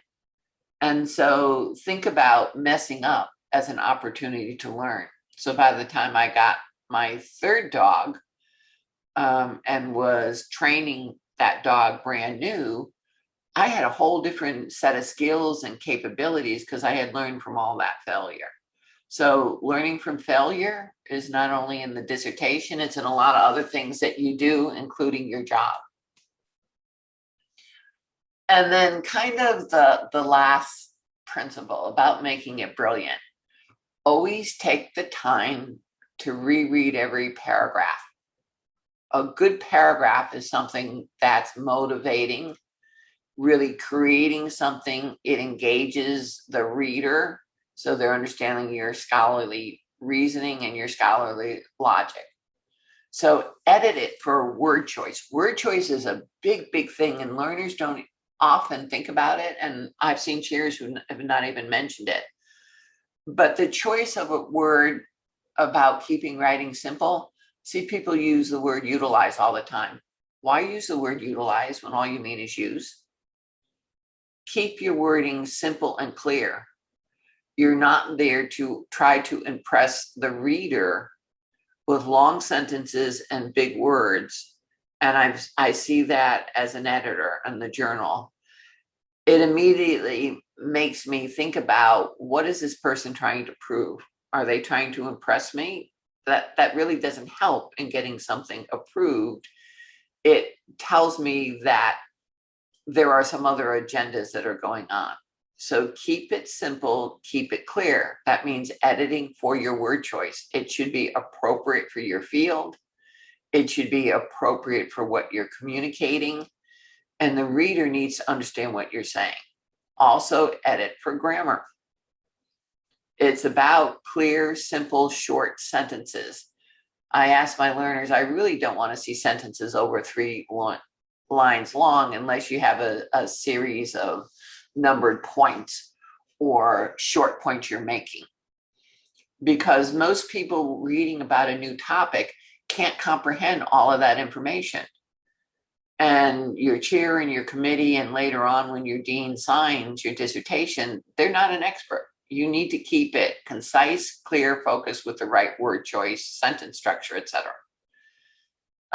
And so think about messing up as an opportunity to learn. So by the time I got my third dog and was training that dog brand new, I had a whole different set of skills and capabilities because I had learned from all that failure. So learning from failure is not only in the dissertation, it's in a lot of other things that you do, including your job. And then kind of the last principle about making it brilliant. Always take the time to reread every paragraph. A good paragraph is something that's motivating, really creating something. It engages the reader, so they're understanding your scholarly reasoning and your scholarly logic. So edit it for word choice. Word choice is a big, big thing, and learners don't often think about it. And I've seen chairs who have not even mentioned it. But the choice of a word about keeping writing simple, see people use the word utilize all the time. Why use the word utilize when all you mean is use? Keep your wording simple and clear. You're not there to try to impress the reader with long sentences and big words. And I see that as an editor in the journal. It immediately makes me think about, what is this person trying to prove? Are they trying to impress me? That really doesn't help in getting something approved. It tells me that there are some other agendas that are going on. So keep it simple, keep it clear. That means editing for your word choice. It should be appropriate for your field. It should be appropriate for what you're communicating. And the reader needs to understand what you're saying. Also edit for grammar. It's about clear, simple, short sentences. I ask my learners, I really don't want to see sentences over 3 lines long unless you have a series of numbered points or short points you're making. Because most people reading about a new topic can't comprehend all of that information. And your chair and your committee, and later on when your dean signs your dissertation, they're not an expert. You need to keep it concise, clear, focused with the right word choice, sentence structure, etc.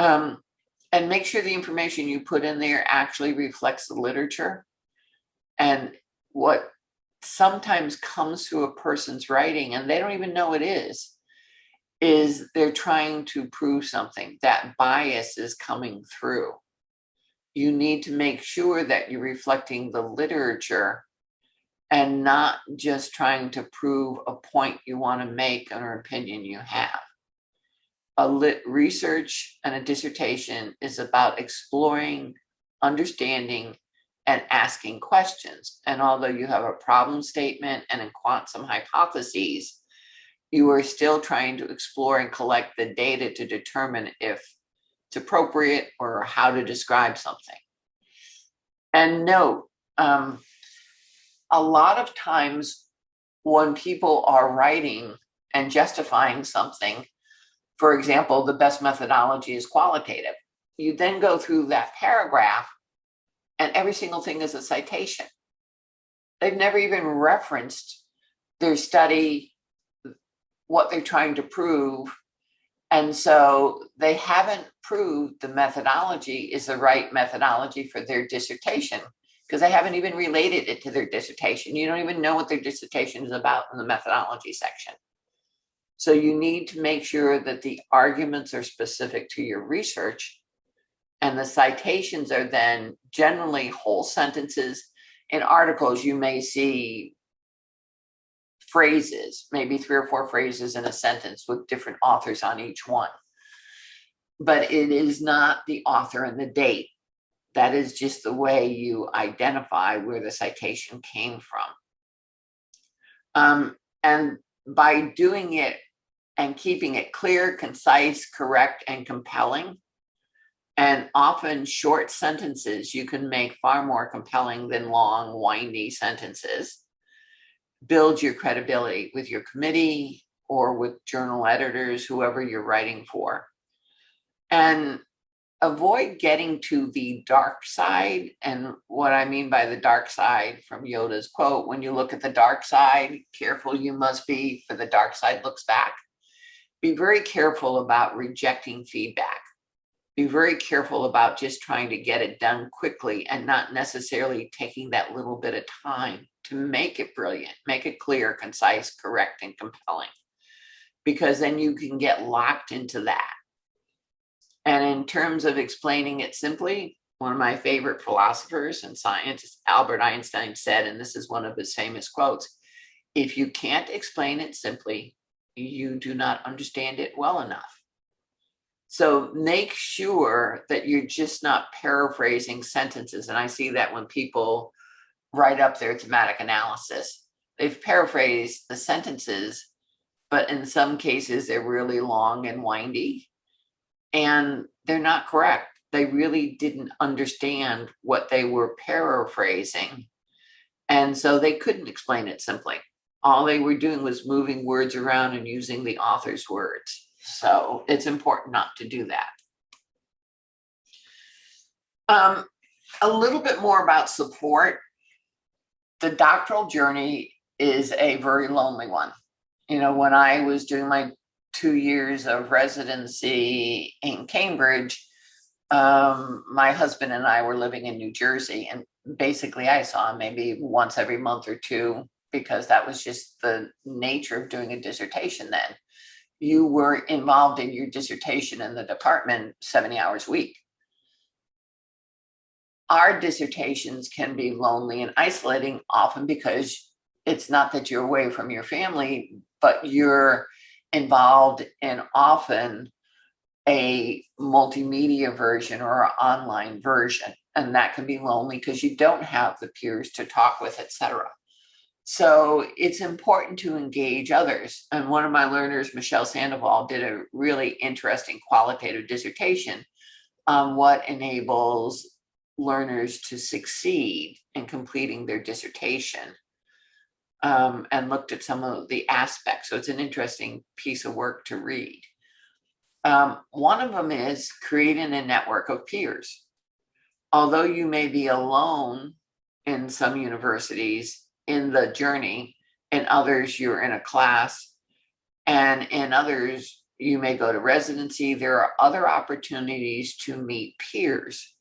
And make sure the information you put in there actually reflects the literature. And what sometimes comes through a person's writing, and they don't even know it is they're trying to prove something. That bias is coming through. You need to make sure that you're reflecting the literature and not just trying to prove a point you want to make or an opinion you have. Research and a dissertation is about exploring, understanding, and asking questions. And although you have a problem statement and some hypotheses, you are still trying to explore and collect the data to determine if it's appropriate or how to describe something. And note, a lot of times when people are writing and justifying something, for example, the best methodology is qualitative. You then go through that paragraph and every single thing is a citation. They've never even referenced their study, what they're trying to prove. And so they haven't proved the methodology is the right methodology for their dissertation because they haven't even related it to their dissertation. You don't even know what their dissertation is about in the methodology section. So you need to make sure that the arguments are specific to your research, and the citations are then generally whole sentences. In articles, you may see phrases, maybe 3 or 4 phrases in a sentence with different authors on each one. But it is not the author and the date. That is just the way you identify where the citation came from. And by doing it and keeping it clear, concise, correct, and compelling, and often short sentences, you can make far more compelling than long, windy sentences. Build your credibility with your committee or with journal editors, whoever you're writing for. And avoid getting to the dark side. And what I mean by the dark side, from Yoda's quote, when you look at the dark side, careful you must be, for the dark side looks back. Be very careful about rejecting feedback. Be very careful about just trying to get it done quickly and not necessarily taking that little bit of time to make it brilliant, make it clear, concise, correct, and compelling, because then you can get locked into that. And in terms of explaining it simply, one of my favorite philosophers and scientists, Albert Einstein, said, and this is one of his famous quotes, if you can't explain it simply, you do not understand it well enough. So make sure that you're just not paraphrasing sentences. And I see that when people write up their thematic analysis, they've paraphrased the sentences, but in some cases they're really long and windy and they're not correct. They really didn't understand what they were paraphrasing. And so they couldn't explain it simply. All they were doing was moving words around and using the author's words. So it's important not to do that. A little bit more about support. The doctoral journey is a very lonely one. You know, when I was doing my 2 years of residency in Cambridge, my husband and I were living in New Jersey, and basically I saw him maybe once every month or two, because that was just the nature of doing a dissertation then. You were involved in your dissertation in the department 70 hours a week. Our dissertations can be lonely and isolating, often because it's not that you're away from your family, but you're involved in often a multimedia version or an online version. and that can be lonely because you don't have the peers to talk with, etc. So it's important to engage others. And one of my learners, Michelle Sandoval, did a really interesting qualitative dissertation on what enables learners to succeed in completing their dissertation, and looked at some of the aspects. So it's an interesting piece of work to read. One of them is creating a network of peers. Although you may be alone in some universities in the journey, in others you're in a class, and in others you may go to residency, there are other opportunities to meet peers.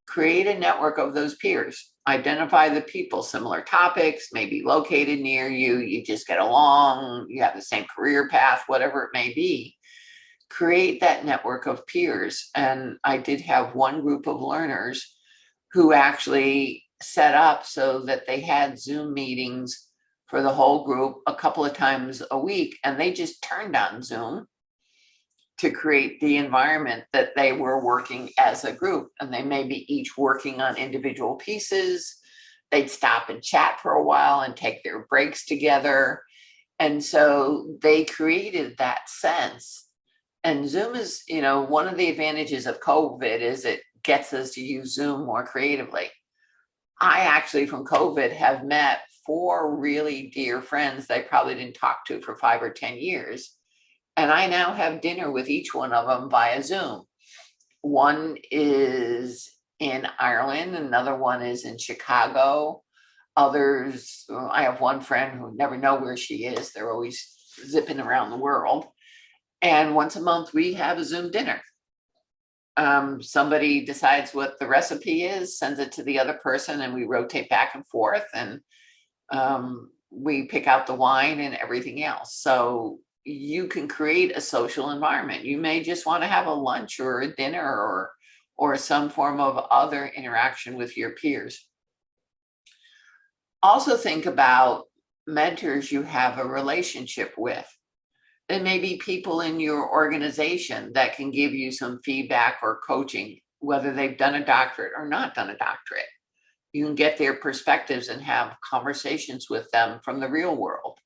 Create a network of those peers. Identify the people, similar topics, maybe located near you, you just get along, you have the same career path, whatever it may be. Create that network of peers. And I did have one group of learners who actually set up so that they had Zoom meetings for the whole group a couple of times a week, and they just turned on Zoom to create the environment that they were working as a group. And they may be each working on individual pieces. They'd stop and chat for a while and take their breaks together. And so they created that sense. And Zoom is, one of the advantages of COVID is it gets us to use Zoom more creatively. I actually, from COVID, have met 4 really dear friends that I probably didn't talk to for 5 or 10 years. And I now have dinner with each one of them via Zoom. One is in Ireland, another one is in Chicago. Others, I have one friend who never know where she is. They're always zipping around the world. And once a month, we have a Zoom dinner. Somebody decides what the recipe is, sends it to the other person, and we rotate back and forth, and we pick out the wine and everything else. So you can create a social environment. You may just want to have a lunch or a dinner or some form of other interaction with your peers. Also think about mentors you have a relationship with. There may be people in your organization that can give you some feedback or coaching, whether they've done a doctorate or not done a doctorate. You can get their perspectives and have conversations with them from the real world.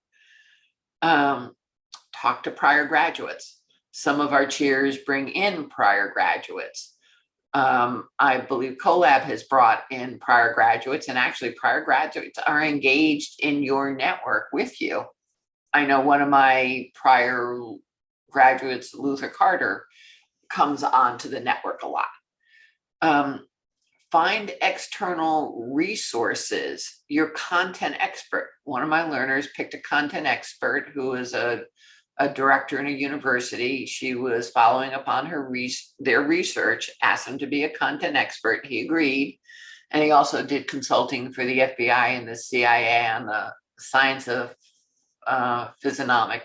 Talk to prior graduates. Some of our chairs bring in prior graduates. I believe CoLab has brought in prior graduates, and actually prior graduates are engaged in your network with you. I know one of my prior graduates, Luther Carter, comes onto the network a lot. Find external resources. Your content expert. One of my learners picked a content expert who is a director in a university. She was following upon their research, asked him to be a content expert. He agreed. And he also did consulting for the FBI and the CIA on the science of physiognomic.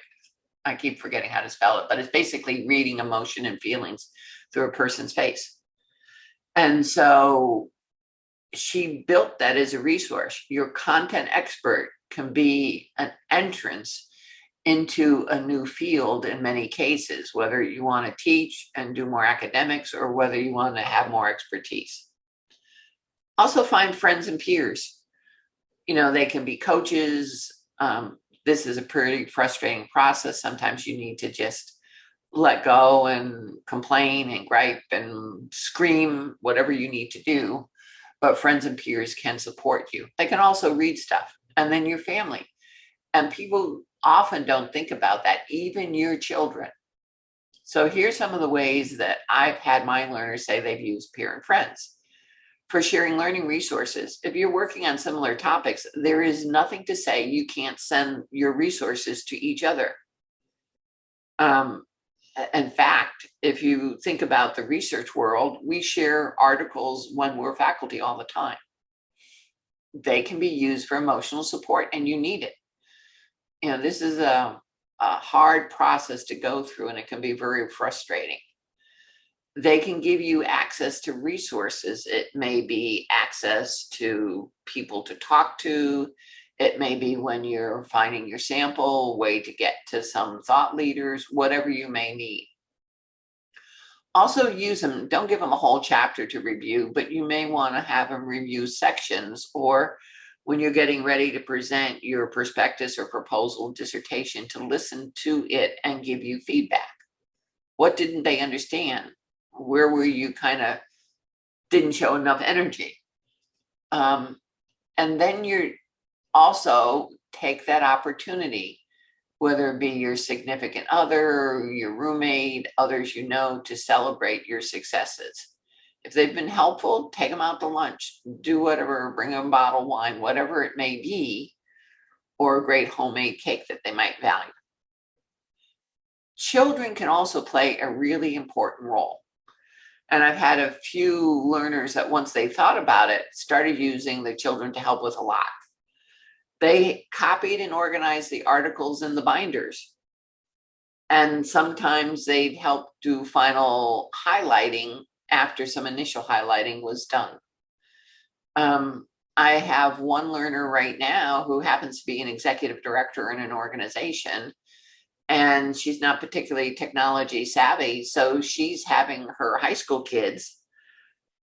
I keep forgetting how to spell it, but it's basically reading emotion and feelings through a person's face. And so she built that as a resource. Your content expert can be an entrance into a new field in many cases, whether you want to teach and do more academics or whether you want to have more expertise. Also find friends and peers. They can be coaches. This is a pretty frustrating process. Sometimes you need to just let go and complain and gripe and scream, whatever you need to do. But friends and peers can support you. They can also read stuff. And then your family. And people often don't think about that, even your children. So here's some of the ways that I've had my learners say they've used peer and friends. For sharing learning resources, if you're working on similar topics, there is nothing to say you can't send your resources to each other. In fact, if you think about the research world, we share articles when we're faculty all the time. They can be used for emotional support, and you need it. This is a hard process to go through, and it can be very frustrating. They can give you access to resources. It may be access to people to talk to. It may be when you're finding your sample, way to get to some thought leaders, whatever you may need. Also use them, don't give them a whole chapter to review, but you may want to have them review sections, or when you're getting ready to present your prospectus or proposal dissertation, to listen to it and give you feedback. What didn't they understand? Where were you kind of didn't show enough energy? And then you're also take that opportunity, whether it be your significant other, your roommate, others you know, to celebrate your successes. If they've been helpful, take them out to lunch, do whatever, bring them a bottle of wine, whatever it may be, or a great homemade cake that they might value. Children can also play a really important role. And I've had a few learners that once they thought about it, started using the children to help with a lot. They copied and organized the articles in the binders. And sometimes they'd help do final highlighting after some initial highlighting was done. I have one learner right now who happens to be an executive director in an organization, and she's not particularly technology savvy. So she's having her high school kids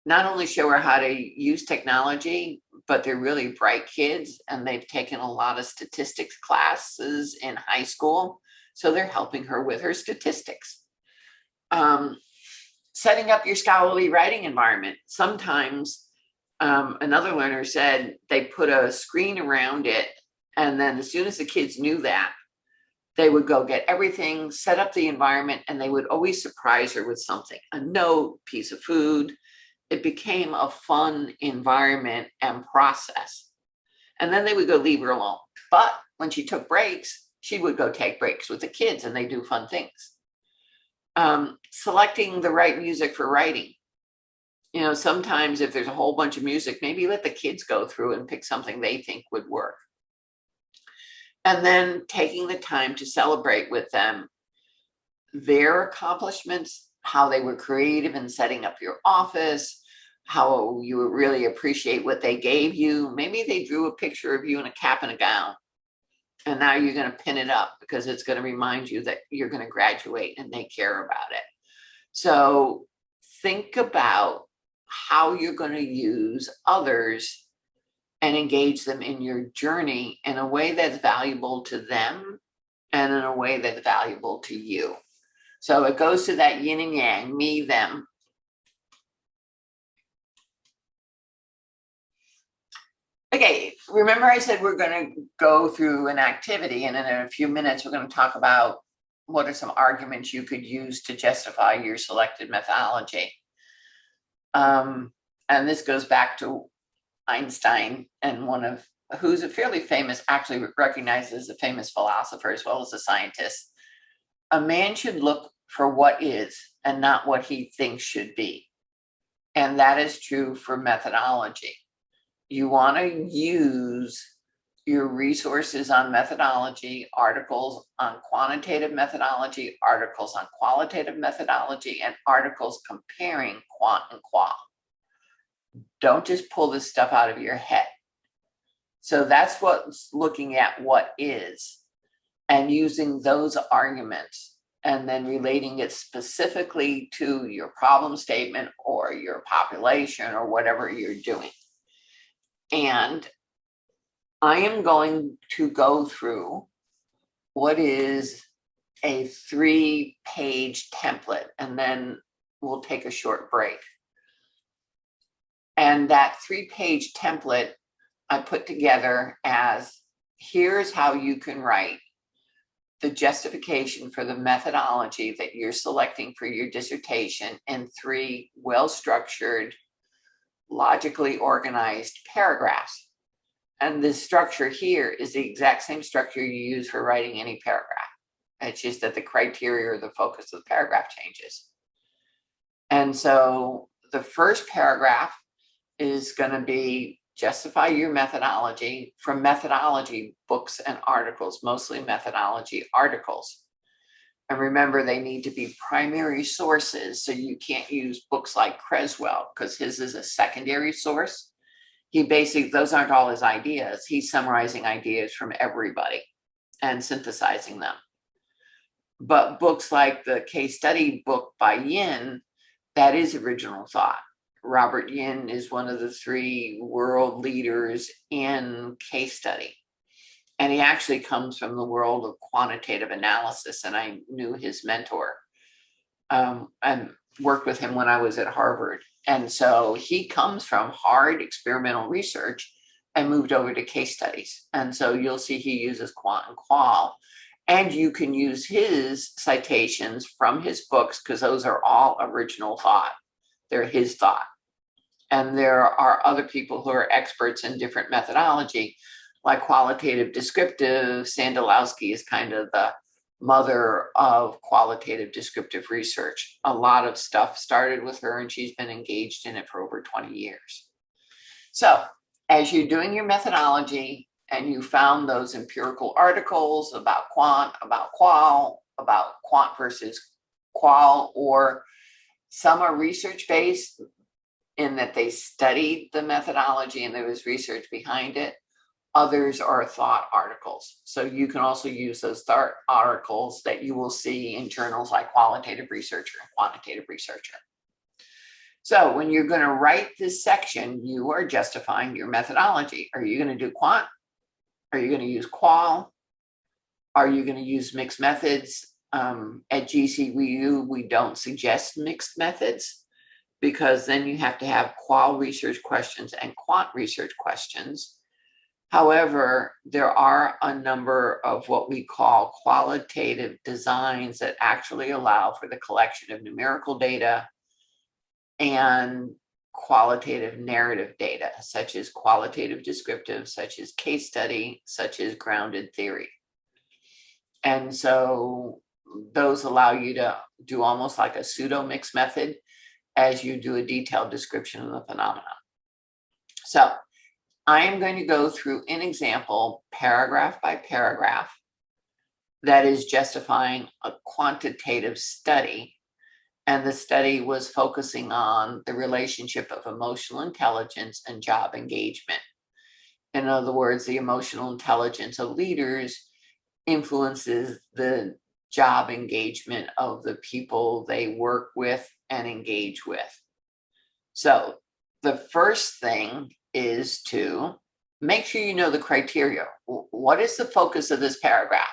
not only show her how to use technology, but they're really bright kids and they've taken a lot of statistics classes in high school. So they're helping her with her statistics. Setting up your scholarly writing environment. Sometimes another learner said they put a screen around it, and then as soon as the kids knew that, they would go get everything, set up the environment, and they would always surprise her with something, a note, piece of food. It became a fun environment and process. And then they would go leave her alone. But when she took breaks, she would go take breaks with the kids and they do fun things. Selecting the right music for writing. You know, sometimes if there's a whole bunch of music, maybe let the kids go through and pick something they think would work. And then taking the time to celebrate with them their accomplishments, how they were creative in setting up your office, how you really appreciate what they gave you. Maybe they drew a picture of you in a cap and a gown, and now you're going to pin it up because it's going to remind you that you're going to graduate and they care about it. So think about how you're going to use others and engage them in your journey in a way that's valuable to them and in a way that's valuable to you. So it goes to that yin and yang, me, them. Okay, remember I said we're going to go through an activity, and in a few minutes we're going to talk about what are some arguments you could use to justify your selected methodology. And this goes back to Einstein, and who's a fairly famous, actually recognized as a famous philosopher as well as a scientist. A man should look for what is and not what he thinks should be. And that is true for methodology. You want to use your resources on methodology, articles on quantitative methodology, articles on qualitative methodology, and articles comparing quant and qual. Don't just pull this stuff out of your head. So that's what's looking at what is and using those arguments and then relating it specifically to your problem statement or your population or whatever you're doing. And I am going to go through what is a 3-page template, and then we'll take a short break. And that 3-page template I put together as, here's how you can write the justification for the methodology that you're selecting for your dissertation in 3 well-structured, logically organized paragraphs. And this structure here is the exact same structure you use for writing any paragraph. It's just that the criteria or the focus of the paragraph changes. And so the first paragraph is going to be justify your methodology from methodology books and articles, mostly methodology articles. And remember, they need to be primary sources. So you can't use books like Creswell because his is a secondary source. Those aren't all his ideas. He's summarizing ideas from everybody and synthesizing them. But books like the case study book by Yin, that is original thought. Robert Yin is one of the 3 world leaders in case study. And he actually comes from the world of quantitative analysis. And I knew his mentor and worked with him when I was at Harvard. And so he comes from hard experimental research and moved over to case studies. And so you'll see he uses quant and qual. And you can use his citations from his books because those are all original thought. They're his thought. And there are other people who are experts in different methodology, like qualitative descriptive. Sandalowski is kind of the mother of qualitative descriptive research. A lot of stuff started with her, and she's been engaged in it for over 20 years. So as you're doing your methodology and you found those empirical articles about quant, about qual, about quant versus qual, or some are research-based in that they studied the methodology and there was research behind it. Others are thought articles. So you can also use those thought articles that you will see in journals like Qualitative Researcher and Quantitative Researcher. So when you're going to write this section, you are justifying your methodology. Are you going to do quant? Are you going to use qual? Are you going to use mixed methods? At GCU, we don't suggest mixed methods because then you have to have qual research questions and quant research questions. However, there are a number of what we call qualitative designs that actually allow for the collection of numerical data and qualitative narrative data, such as qualitative descriptive, such as case study, such as grounded theory. And so those allow you to do almost like a pseudo mixed method as you do a detailed description of the phenomenon. So I am going to go through an example paragraph by paragraph that is justifying a quantitative study. And the study was focusing on the relationship of emotional intelligence and job engagement. In other words, the emotional intelligence of leaders influences the job engagement of the people they work with and engage with. So the first thing is to make sure you know the criteria. What is the focus of this paragraph?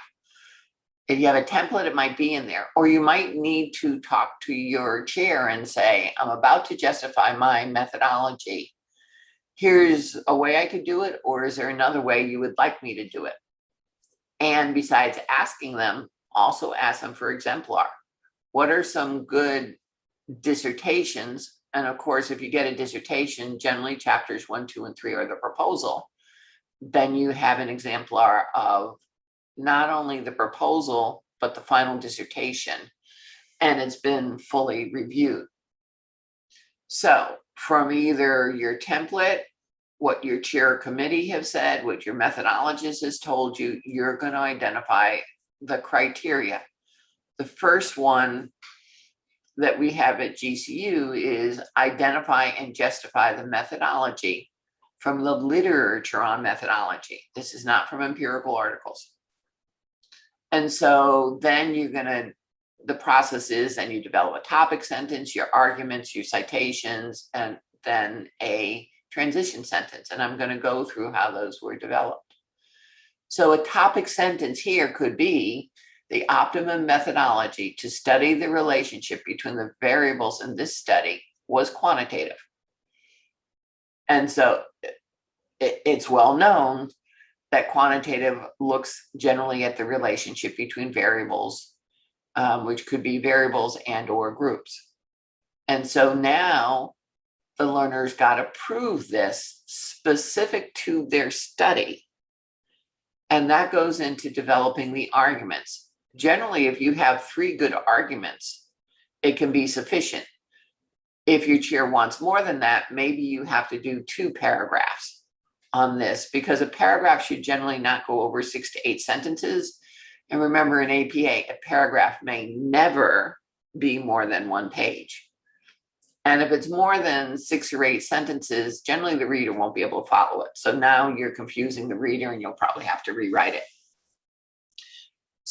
If you have a template, it might be in there, or you might need to talk to your chair and say, I'm about to justify my methodology. Here's a way I could do it, or is there another way you would like me to do it? And besides asking them, also ask them for exemplar. What are some good dissertations? And of course, if you get a dissertation, generally chapters 1, 2, and 3 are the proposal. Then you have an exemplar of not only the proposal, but the final dissertation, and it's been fully reviewed. So from either your template, what your chair or committee have said, what your methodologist has told you, you're going to identify the criteria. The first one that we have at GCU is identify and justify the methodology from the literature on methodology. This is not from empirical articles. And so then the process is, then you develop a topic sentence, your arguments, your citations, and then a transition sentence. And I'm going to go through how those were developed. So a topic sentence here could be, the optimum methodology to study the relationship between the variables in this study was quantitative. And so it's well known that quantitative looks generally at the relationship between variables, which could be variables and or groups. And so now the learners got to prove this specific to their study. And that goes into developing the arguments. Generally, if you have 3 good arguments, it can be sufficient. If your chair wants more than that, maybe you have to do 2 paragraphs on this, because a paragraph should generally not go over 6 to 8 sentences. And remember, in APA, a paragraph may never be more than 1 page. And if it's more than 6 or 8 sentences, generally the reader won't be able to follow it. So now you're confusing the reader and you'll probably have to rewrite it.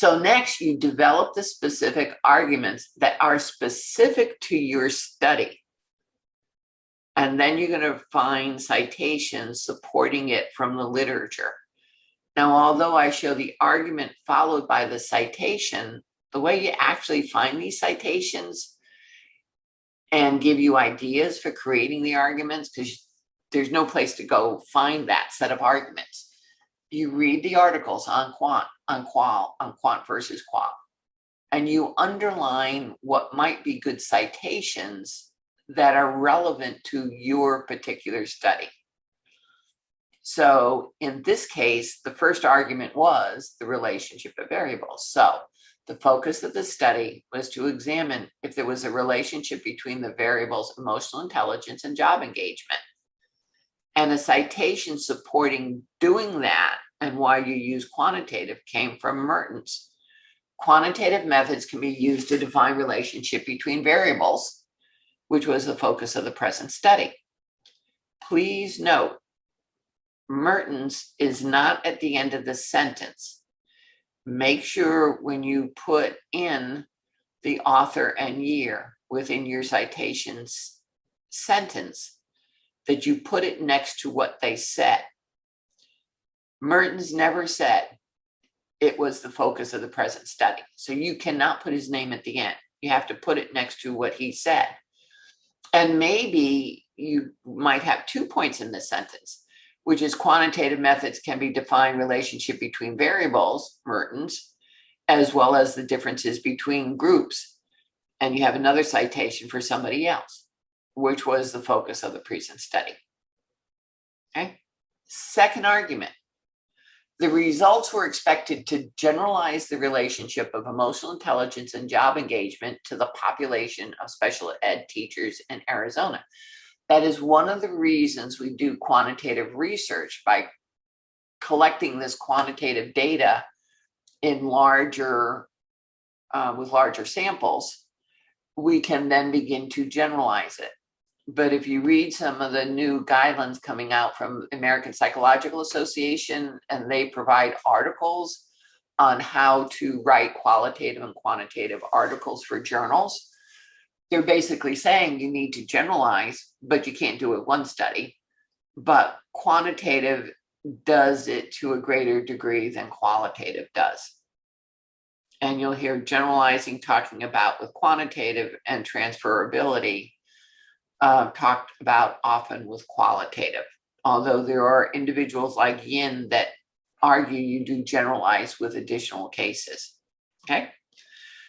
So next, you develop the specific arguments that are specific to your study. And then you're going to find citations supporting it from the literature. Now, although I show the argument followed by the citation, the way you actually find these citations and give you ideas for creating the arguments, because there's no place to go find that set of arguments. You read the articles on quant versus qual, and you underline what might be good citations that are relevant to your particular study. So in this case, the first argument was the relationship of variables. So the focus of the study was to examine if there was a relationship between the variables emotional intelligence and job engagement. And a citation supporting doing that and why you use quantitative came from Mertens. Quantitative methods can be used to define relationship between variables, which was the focus of the present study. Please note, Mertens is not at the end of the sentence. Make sure when you put in the author and year within your citations sentence that you put it next to what they said. Mertens never said it was the focus of the present study. So you cannot put his name at the end. You have to put it next to what he said. And maybe you might have 2 points in this sentence, which is quantitative methods can be defined relationship between variables, Mertens, as well as the differences between groups. And you have another citation for somebody else, which was the focus of the present study. Okay. Second argument. The results were expected to generalize the relationship of emotional intelligence and job engagement to the population of special ed teachers in Arizona. That is one of the reasons we do quantitative research. By collecting this quantitative data in larger, with larger samples, we can then begin to generalize it. But if you read some of the new guidelines coming out from the American Psychological Association, and they provide articles on how to write qualitative and quantitative articles for journals, they're basically saying you need to generalize, but you can't do it one study. But quantitative does it to a greater degree than qualitative does. And you'll hear generalizing talking about with quantitative, and transferability talked about often with qualitative, although there are individuals like Yin that argue you do generalize with additional cases. Okay,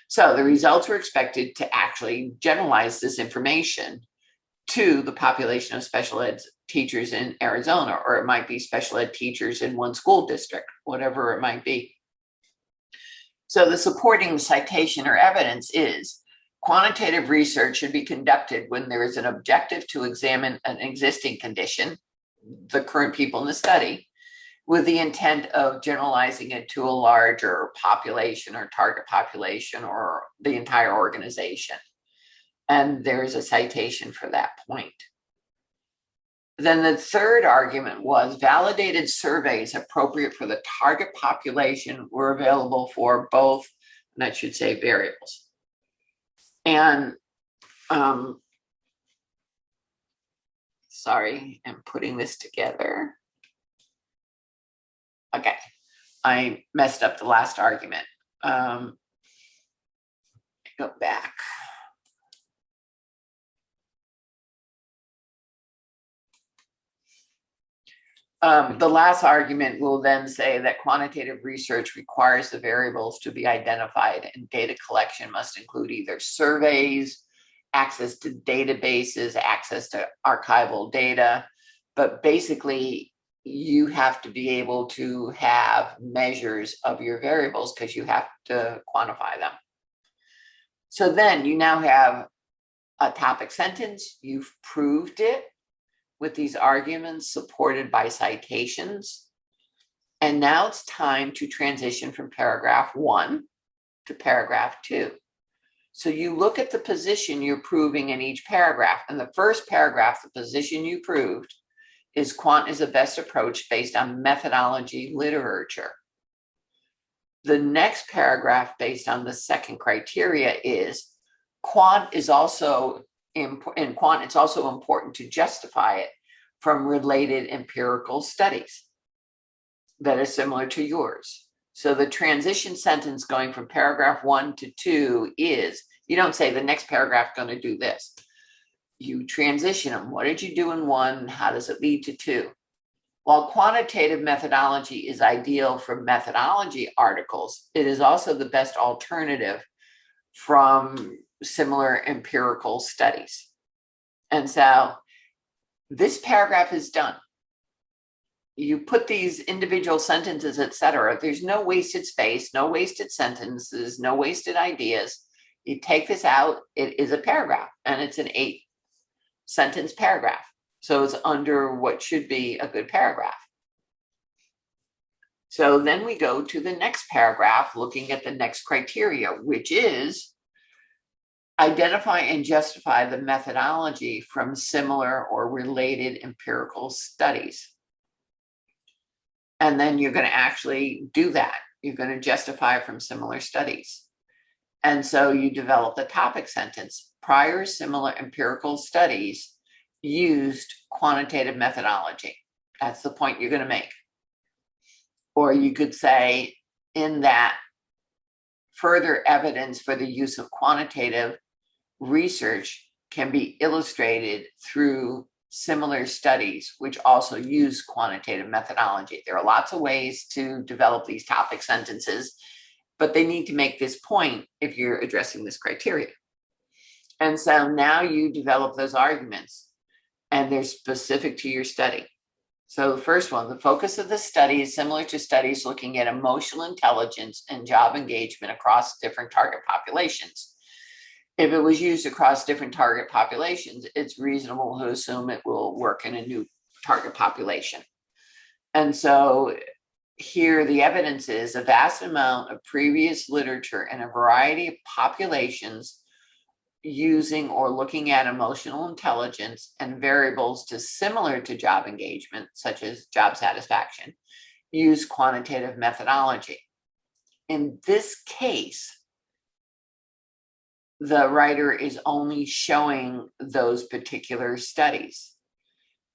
so the results were expected to actually generalize this information to the population of special ed teachers in Arizona, or it might be special ed teachers in one school district, whatever it might be. So the supporting citation or evidence is quantitative research should be conducted when there is an objective to examine an existing condition, the current people in the study, with the intent of generalizing it to a larger population or target population or the entire organization. And there's a citation for that point. Then the third argument was validated surveys appropriate for the target population were available for both, and that should say variables. And sorry, I'm putting this together. Okay, I messed up the last argument. Go back. The last argument will then say that quantitative research requires the variables to be identified, and data collection must include either surveys, access to databases, access to archival data. But basically, you have to be able to have measures of your variables because you have to quantify them. So then you now have a topic sentence, you've proved it with these arguments supported by citations. And now it's time to transition from paragraph 1 to paragraph 2. So you look at the position you're proving in each paragraph. In the first paragraph, the position you proved is quant is the best approach based on methodology literature. The next paragraph based on the second criteria is quant is also in quant, it's also important to justify it from related empirical studies that are similar to yours. So the transition sentence going from paragraph 1 to 2 is, you don't say the next paragraph going to do this. You transition them. What did you do in 1? How does it lead to 2? While quantitative methodology is ideal for methodology articles, it is also the best alternative from similar empirical studies. And so this paragraph is done. You put these individual sentences, etc. There's no wasted space, no wasted sentences, no wasted ideas. You take this out, it is a paragraph, and it's an 8-sentence paragraph. So it's under what should be a good paragraph. So then we go to the next paragraph, looking at the next criteria, which is identify and justify the methodology from similar or related empirical studies. And then you're going to actually do that. You're going to justify from similar studies. And so you develop the topic sentence. Prior similar empirical studies used quantitative methodology. That's the point you're going to make. Or you could say, in that, further evidence for the use of quantitative research can be illustrated through similar studies which also use quantitative methodology. There are lots of ways to develop these topic sentences, but they need to make this point if you're addressing this criteria. And so now you develop those arguments, and they're specific to your study. So the first one, the focus of the study is similar to studies looking at emotional intelligence and job engagement across different target populations. If it was used across different target populations, it's reasonable to assume it will work in a new target population. And so here the evidence is a vast amount of previous literature in a variety of populations using or looking at emotional intelligence and variables similar to job engagement, such as job satisfaction, use quantitative methodology. In this case, the writer is only showing those particular studies.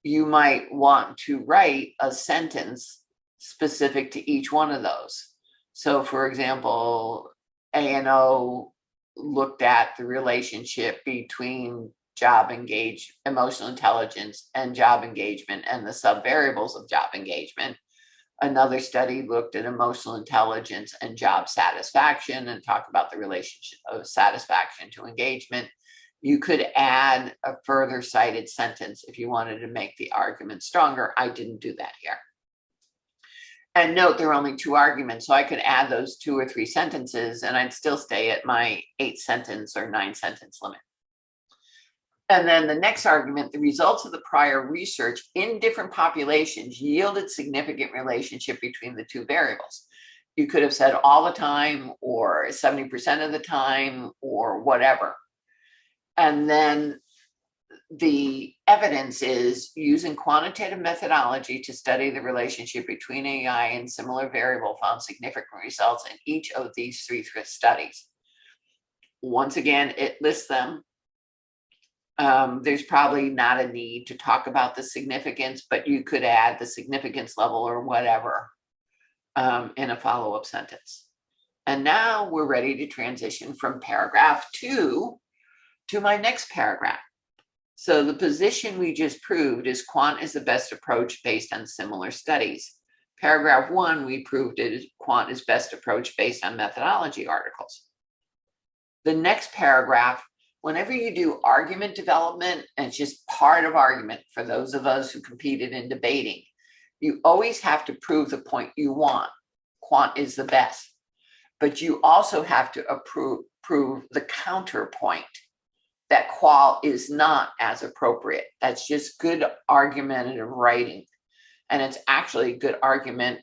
You might want to write a sentence specific to each one of those. So for example, A&O looked at the relationship between emotional intelligence and job engagement and the subvariables of job engagement. Another study looked at emotional intelligence and job satisfaction and talked about the relationship of satisfaction to engagement. You could add a further cited sentence if you wanted to make the argument stronger. I didn't do that here. And note, there are only 2 arguments, so I could add those 2 or 3 sentences and I'd still stay at my 8-sentence or 9-sentence limit. And then the next argument, the results of the prior research in different populations yielded significant relationship between the 2 variables. You could have said all the time or 70% of the time or whatever. And then the evidence is using quantitative methodology to study the relationship between AI and similar variable found significant results in each of these 3 studies. Once again, it lists them. There's probably not a need to talk about the significance, but you could add the significance level or whatever in a follow-up sentence. And now we're ready to transition from paragraph 2 to my next paragraph. So the position we just proved is quant is the best approach based on similar studies. Paragraph 1, we proved it is quant is best approach based on methodology articles. The next paragraph, whenever you do argument development, and it's just part of argument for those of us who competed in debating, you always have to prove the point you want. Quant is the best. But you also have to prove the counterpoint, that qual is not as appropriate. That's just good argumentative writing. And it's actually good argument.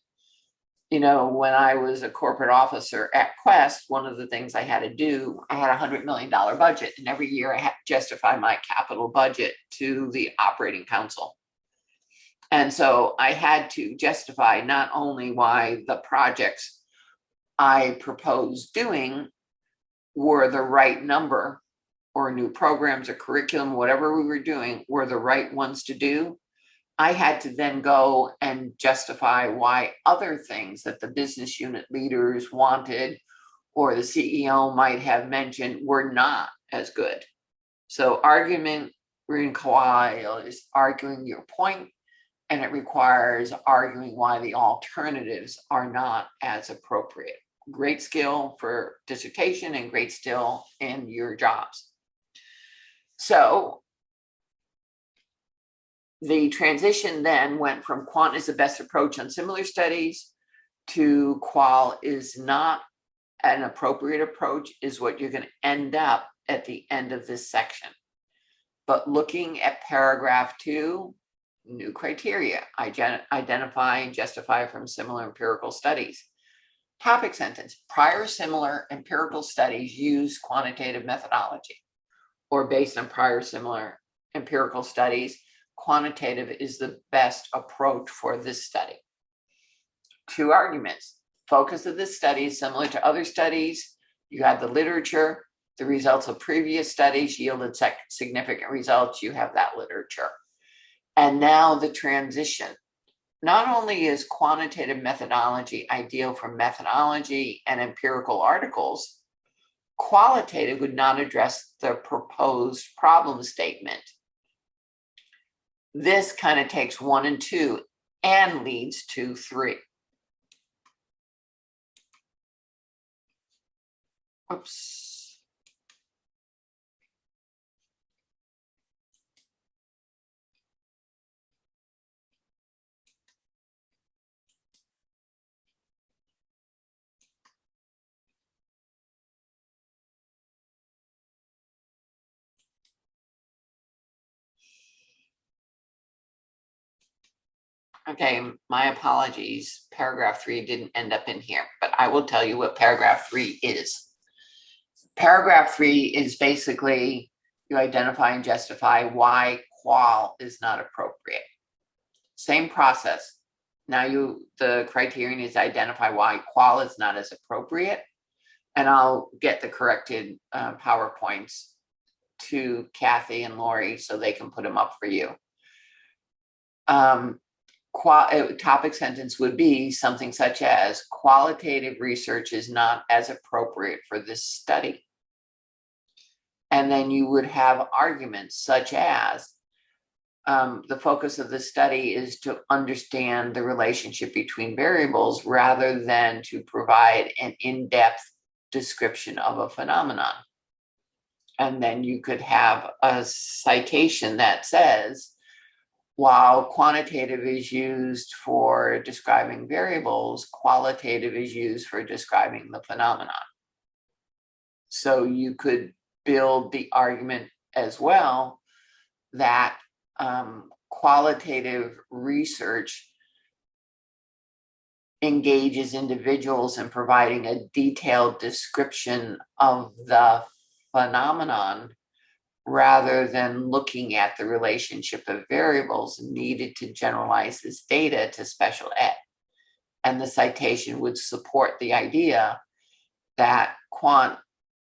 You know, when I was a corporate officer at Quest, one of the things I had to do, I had a $100 million budget, and every year I had to justify my capital budget to the operating council. And so I had to justify not only why the projects I proposed doing were the right number, or new programs or curriculum, whatever we were doing, were the right ones to do, I had to then go and justify why other things that the business unit leaders wanted or the CEO might have mentioned were not as good. So argument requires is arguing your point, and it requires arguing why the alternatives are not as appropriate. Great skill for dissertation and great skill in your jobs. So the transition then went from quant is the best approach on similar studies to qual is not an appropriate approach, is what you're going to end up at the end of this section. But looking at paragraph 2, new criteria, identify and justify from similar empirical studies. Topic sentence, prior similar empirical studies use quantitative methodology, or based on prior similar empirical studies, quantitative is the best approach for this study. 2 arguments, focus of this study is similar to other studies. You have the literature, the results of previous studies yielded significant results. You have that literature. And now the transition. Not only is quantitative methodology ideal for methodology and empirical articles, qualitative would not address the proposed problem statement. This kind of takes 1 and 2 and leads to 3. Oops. Okay, my apologies. Paragraph 3 didn't end up in here, but I will tell you what paragraph 3 is. Paragraph 3 is basically you identify and justify why qual is not appropriate. Same process. Now the criterion is identify why qual is not as appropriate, and I'll get the corrected PowerPoints to Kathy and Lori so they can put them up for you. Topic sentence would be something such as qualitative research is not as appropriate for this study. And then you would have arguments such as the focus of the study is to understand the relationship between variables rather than to provide an in-depth description of a phenomenon. And then you could have a citation that says, while quantitative is used for describing variables, qualitative is used for describing the phenomenon. So you could build the argument as well that qualitative research engages individuals in providing a detailed description of the phenomenon rather than looking at the relationship of variables needed to generalize this data to special ed. And the citation would support the idea that quant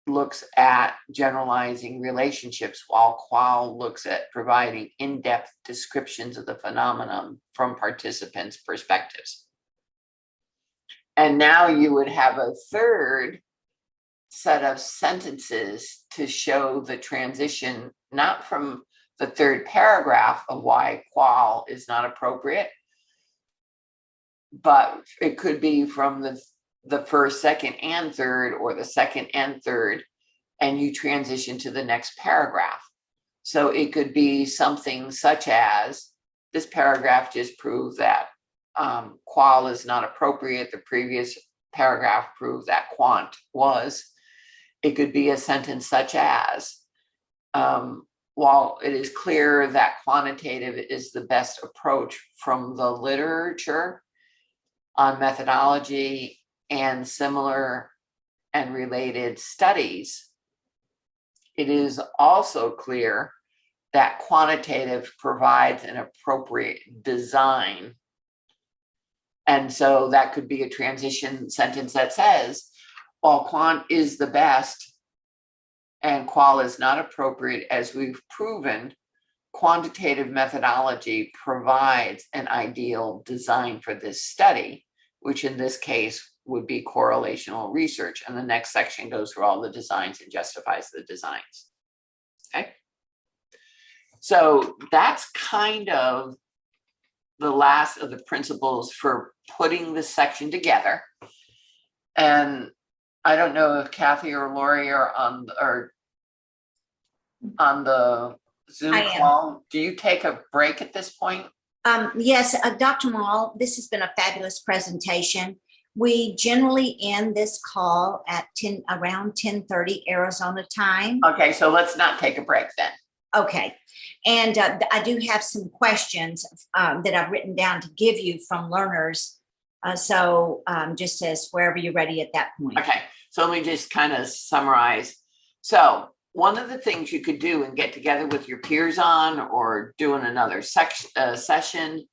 looks at generalizing relationships while qual looks at providing in-depth descriptions of the phenomenon from participants' perspectives. And now you would have a third set of sentences to show the transition, not from the third paragraph of why qual is not appropriate, but it could be from the first, second, and third, or the second and third, and you transition to the next paragraph. So it could be something such as, this paragraph just proved that qual is not appropriate. The previous paragraph proved that quant was. It could be a sentence such as, while it is clear that quantitative is the best approach from the literature on methodology and similar and related studies, it is also clear that quantitative provides an appropriate design And so that could be a transition sentence that says, while quant is the best and qual is not appropriate, as we've proven, quantitative methodology provides an ideal design for this study, which in this case would be correlational research. And the next section goes through all the designs and justifies the designs. Okay. So that's kind of the last of the principles for putting this section together. And I don't know if Kathy or Lori are on the Zoom I am. call. Do you take a break at this point? Yes, Dr. Maul, this has been a fabulous presentation. We generally end this call at around 10:30 Arizona time. Okay, so let's not take a break then. Okay. And I do have some questions that I've written down to give you from learners. So just as wherever you're ready at that point. Okay, so let me just kind of summarize. So one of the things you could do and get together with your peers on, or doing another session,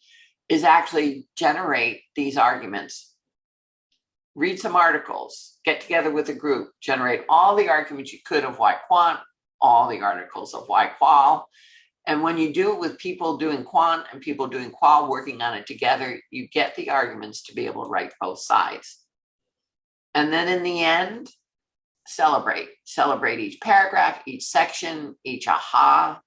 is actually generate these arguments. Read some articles, get together with a group, generate all the arguments you could of why quant, all the articles of why qual. And when you do it with people doing quant and people doing qual working on it together, you get the arguments to be able to write both sides. And then in the end, celebrate each paragraph, each section, each aha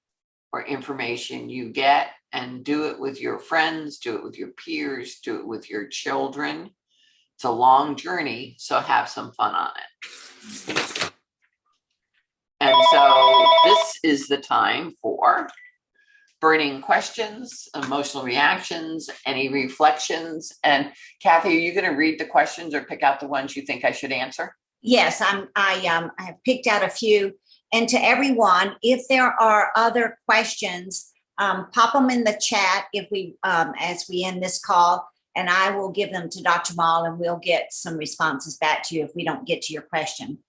or information you get, and do it with your friends, do it with your peers, do it with your children. It's a long journey, so have some fun on it. And so this is the time for burning questions, emotional reactions, any reflections. And Kathy, are you going to read the questions or pick out the ones you think I should answer? Yes, I have picked out a few. And to everyone, if there are other questions, pop them in the chat if we as we end this call, and I will give them to Dr. Maul, and we'll get some responses back to you if we don't get to your question.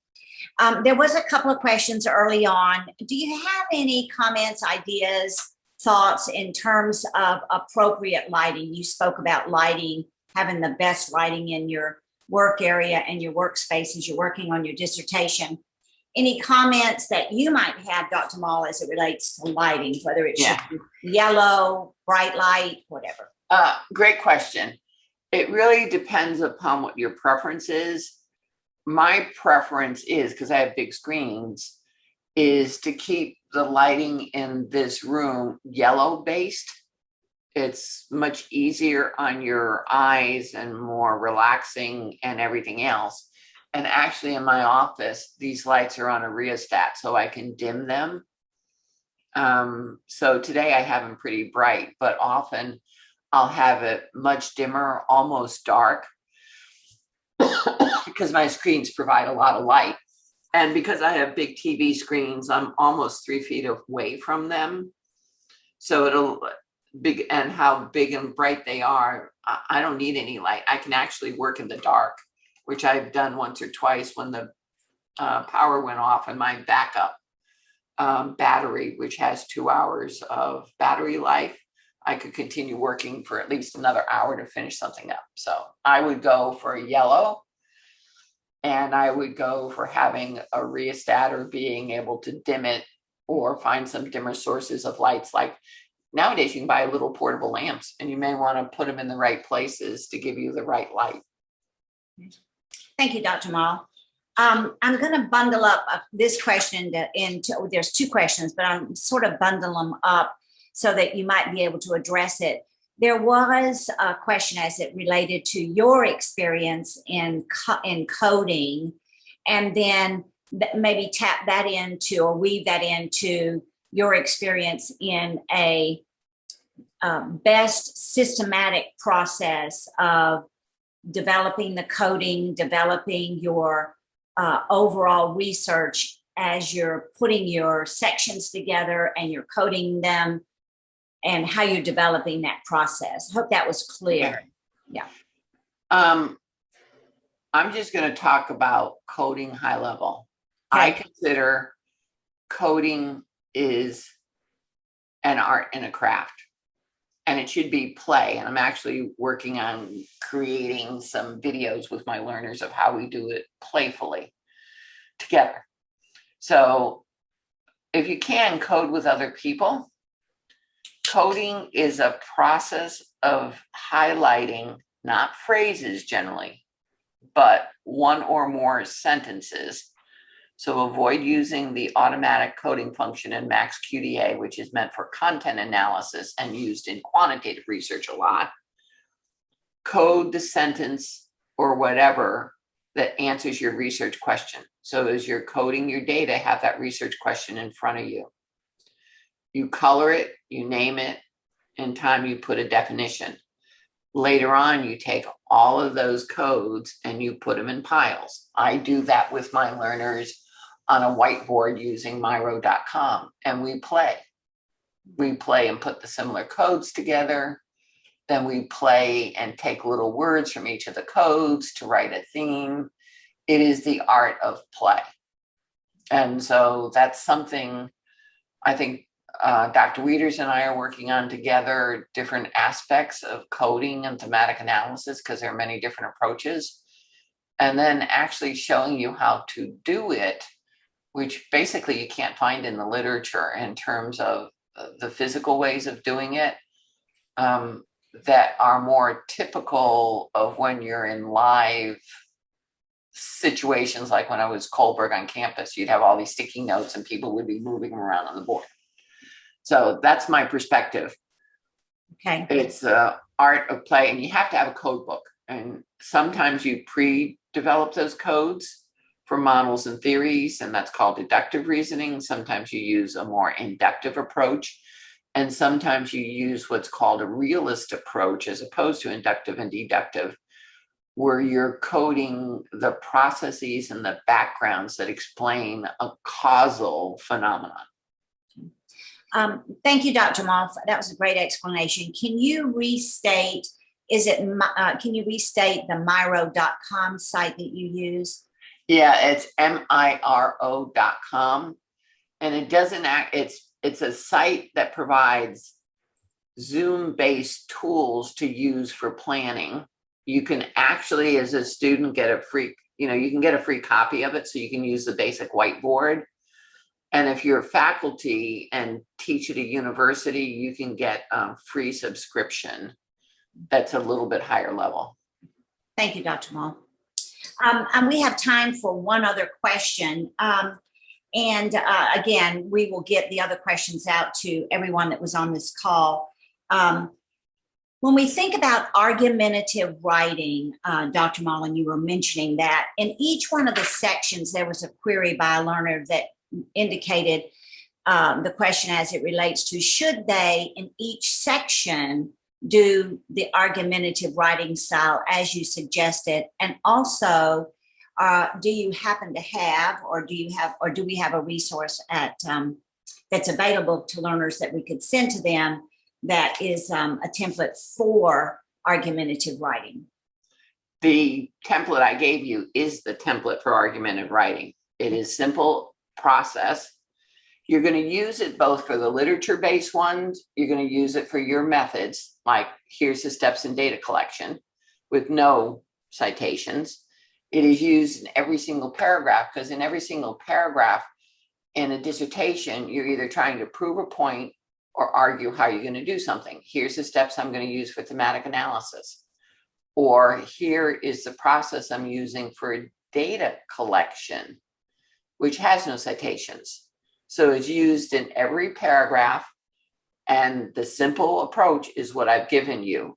There was a couple of questions early on. Do you have any comments, ideas, thoughts in terms of appropriate lighting? You spoke about lighting, having the best lighting in your work area and your workspace as you're working on your dissertation. Any comments that you might have, Dr. Maul, as it relates to lighting, whether it should be yellow, bright light, whatever? Great question. It really depends upon what your preference is. My preference is, because I have big screens, is to keep the lighting in this room yellow based. It's much easier on your eyes and more relaxing and everything else. And actually in my office, these lights are on a rheostat, so I can dim them. So today I have them pretty bright, but often I'll have it much dimmer, almost dark, because my screens provide a lot of light. And because I have big TV screens, I'm almost 3 feet away from them. So it'll big, and how big and bright they are, I don't need any light. I can actually work in the dark, which I've done once or twice when the power went off and my backup battery, which has 2 hours of battery life, I could continue working for at least another hour to finish something up. So I would go for a yellow, and I would go for having a rheostat or being able to dim it or find some dimmer sources of lights. Like nowadays you can buy little portable lamps, and you may want to put them in the right places to give you the right light. Thank you, Dr. Maul. I'm going to bundle up this question into, there's 2 questions, but I'm sort of bundle them up so that you might be able to address it. There was a question as it related to your experience in coding, and then maybe tap that into or weave that into your experience in a best systematic process of developing the coding, developing your overall research as you're putting your sections together and you're coding them, and how you're developing that process. I hope that was clear. Yeah. I'm just going to talk about coding high level. Okay. I consider coding is an art and a craft. and it should be play. And I'm actually working on creating some videos with my learners of how we do it playfully together. So if you can code with other people, coding is a process of highlighting, not phrases generally, but one or more sentences. So avoid using the automatic coding function in Max QDA, which is meant for content analysis and used in quantitative research a lot. Code the sentence or whatever that answers your research question. So as you're coding your data, have that research question in front of you. You color it, you name it, in time you put a definition. Later on, you take all of those codes and you put them in piles. I do that with my learners on a whiteboard using myro.com, and we play. We play and put the similar codes together. Then we play and take little words from each of the codes to write a theme. It is the art of play. And so that's something I think Dr. Wieters and I are working on together, different aspects of coding and thematic analysis, because there are many different approaches. And then actually showing you how to do it, which basically you can't find in the literature in terms of the physical ways of doing it, that are more typical of when you're in live situations. Like when I was Kohlberg on campus, you'd have all these sticky notes and people would be moving them around on the board. So that's my perspective. Okay. It's art of play, and you have to have a code book. And sometimes you pre-develop those codes for models and theories, and that's called deductive reasoning. Sometimes you use a more inductive approach, and sometimes you use what's called a realist approach as opposed to inductive and deductive, where you're coding the processes and the backgrounds that explain a causal phenomenon. Thank you, Dr. Maul. That was a great explanation. Can you restate, can you restate the myro.com site that you use? Yeah, it's miro.com. And it doesn't it's a site that provides Zoom-based tools to use for planning. You can actually, as a student, get a free, you can get a free copy of it, so you can use the basic whiteboard. And if you're faculty and teach at a university, you can get a free subscription that's a little bit higher level. Thank you, Dr. Maul. And we have time for one other question. Again, we will get the other questions out to everyone that was on this call. When we think about argumentative writing, Dr. Maul, and you were mentioning that, in each one of the sections, there was a query by a learner that indicated the question as it relates to, should they in each section do the argumentative writing style as you suggested? And also, do you happen to have, or do we have a resource that's available to learners that we could send to them that is a template for argumentative writing? The template I gave you is the template for argumentative writing. It is simple process. You're going to use it both for the literature-based ones. You're going to use it for your methods, like here's the steps in data collection with no citations. It is used in every single paragraph, because in every single paragraph in a dissertation, you're either trying to prove a point or argue how you're going to do something. Here's the steps I'm going to use for thematic analysis. Or here is the process I'm using for data collection, which has no citations. So it's used in every paragraph. And the simple approach is what I've given you.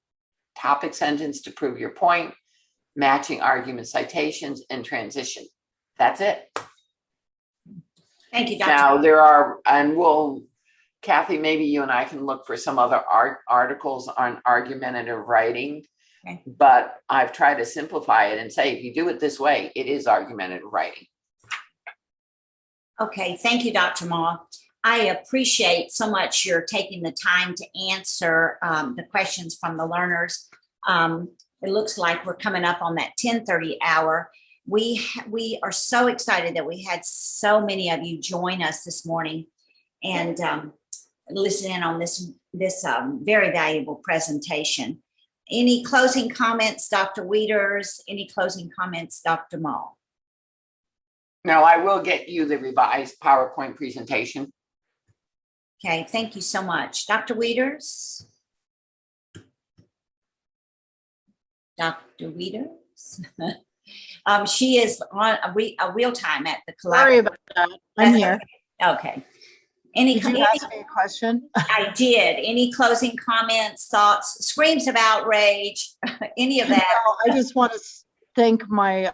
Topic sentence to prove your point, matching argument citations, and transition. That's it. Thank you, Dr. Now there are, and Kathy, maybe you and I can look for some other articles on argumentative writing. Okay. But I've tried to simplify it and say, if you do it this way, it is argumentative writing. Okay, thank you, Dr. Maul. I appreciate so much your taking the time to answer the questions from the learners. It looks like we're coming up on that 10:30 hour. We are so excited that we had so many of you join us this morning. And listen in on this very valuable presentation. Any closing comments, Dr. Wieters? Any closing comments, Dr. Maul? No, I will get you the revised PowerPoint presentation. Okay, thank you so much. Dr. Wieters? Dr. Wieters? She is on a real time at the collaborative. Sorry about that. I'm here. Okay. Any, Did you ask me a question? I did. Any closing comments, thoughts, screams of outrage, any of that? No, I just want to thank my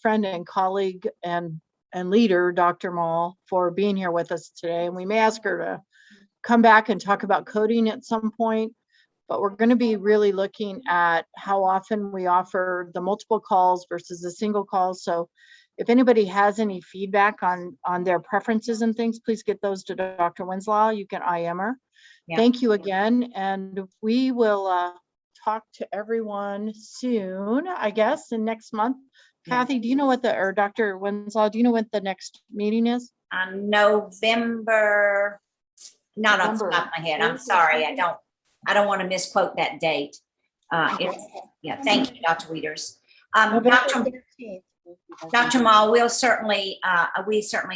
friend and colleague and leader, Dr. Maul, for being here with us today. And we may ask her to come back and talk about coding at some point, but we're going to be really looking at how often we offer the multiple calls versus the single calls. So if anybody has any feedback on their preferences and things, please get those to Dr. Winslow. You can IM her. Yeah. Thank you again. And we will talk to everyone soon, I guess, in next month. Yeah. Kathy, do you know what or Dr. Winslow, do you know what the next meeting is? November, not off the top of my head. I'm sorry. I don't want to misquote that date. Yeah, thank you, Dr. Wieters. Dr. Maul, we certainly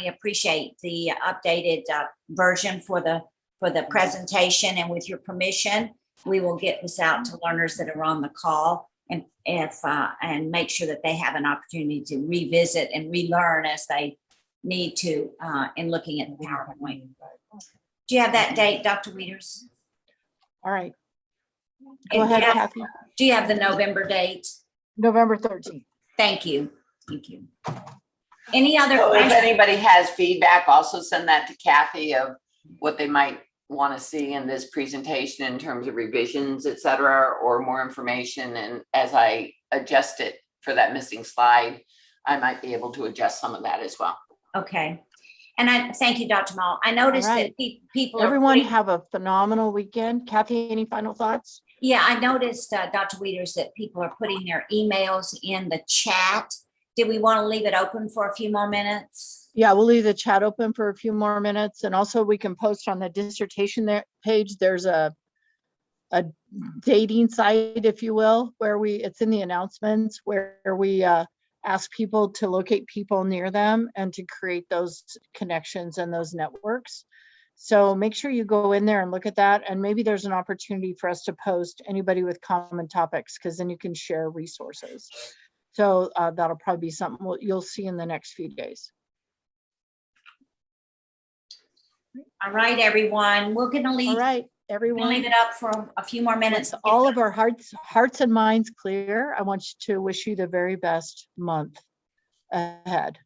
appreciate the updated version for the presentation, and with your permission, we will get this out to learners that are on the call, and make sure that they have an opportunity to revisit and relearn as they need to in looking at the PowerPoint. Do you have that date, Dr. Wieters? All right. Go ahead, Kathy. Do you have the November date? November 13th. Thank you. Thank you. Any other questions? If anybody has feedback, also send that to Kathy of what they might want to see in this presentation in terms of revisions, et cetera, or more information. And as I adjust it for that missing slide, I might be able to adjust some of that as well. Okay. And I thank you, Dr. Maul. I noticed that people everyone have a phenomenal weekend. Kathy, any final thoughts? Yeah, I noticed, Dr. Wieters, that people are putting their emails in the chat. Did we want to leave it open for a few more minutes? Yeah, we'll leave the chat open for a few more minutes. And also we can post on the dissertation page. There's a dating site, if you will, where it's in the announcements where we ask people to locate people near them and to create those connections and those networks. So make sure you go in there and look at that. And maybe there's an opportunity for us to post anybody with common topics, because then you can share resources. So that'll probably be something you'll see in the next few days. All right, everyone. We're going to leave. All right, everyone. Leave it up for a few more minutes. With all of our hearts and minds clear, I want to wish you the very best month ahead.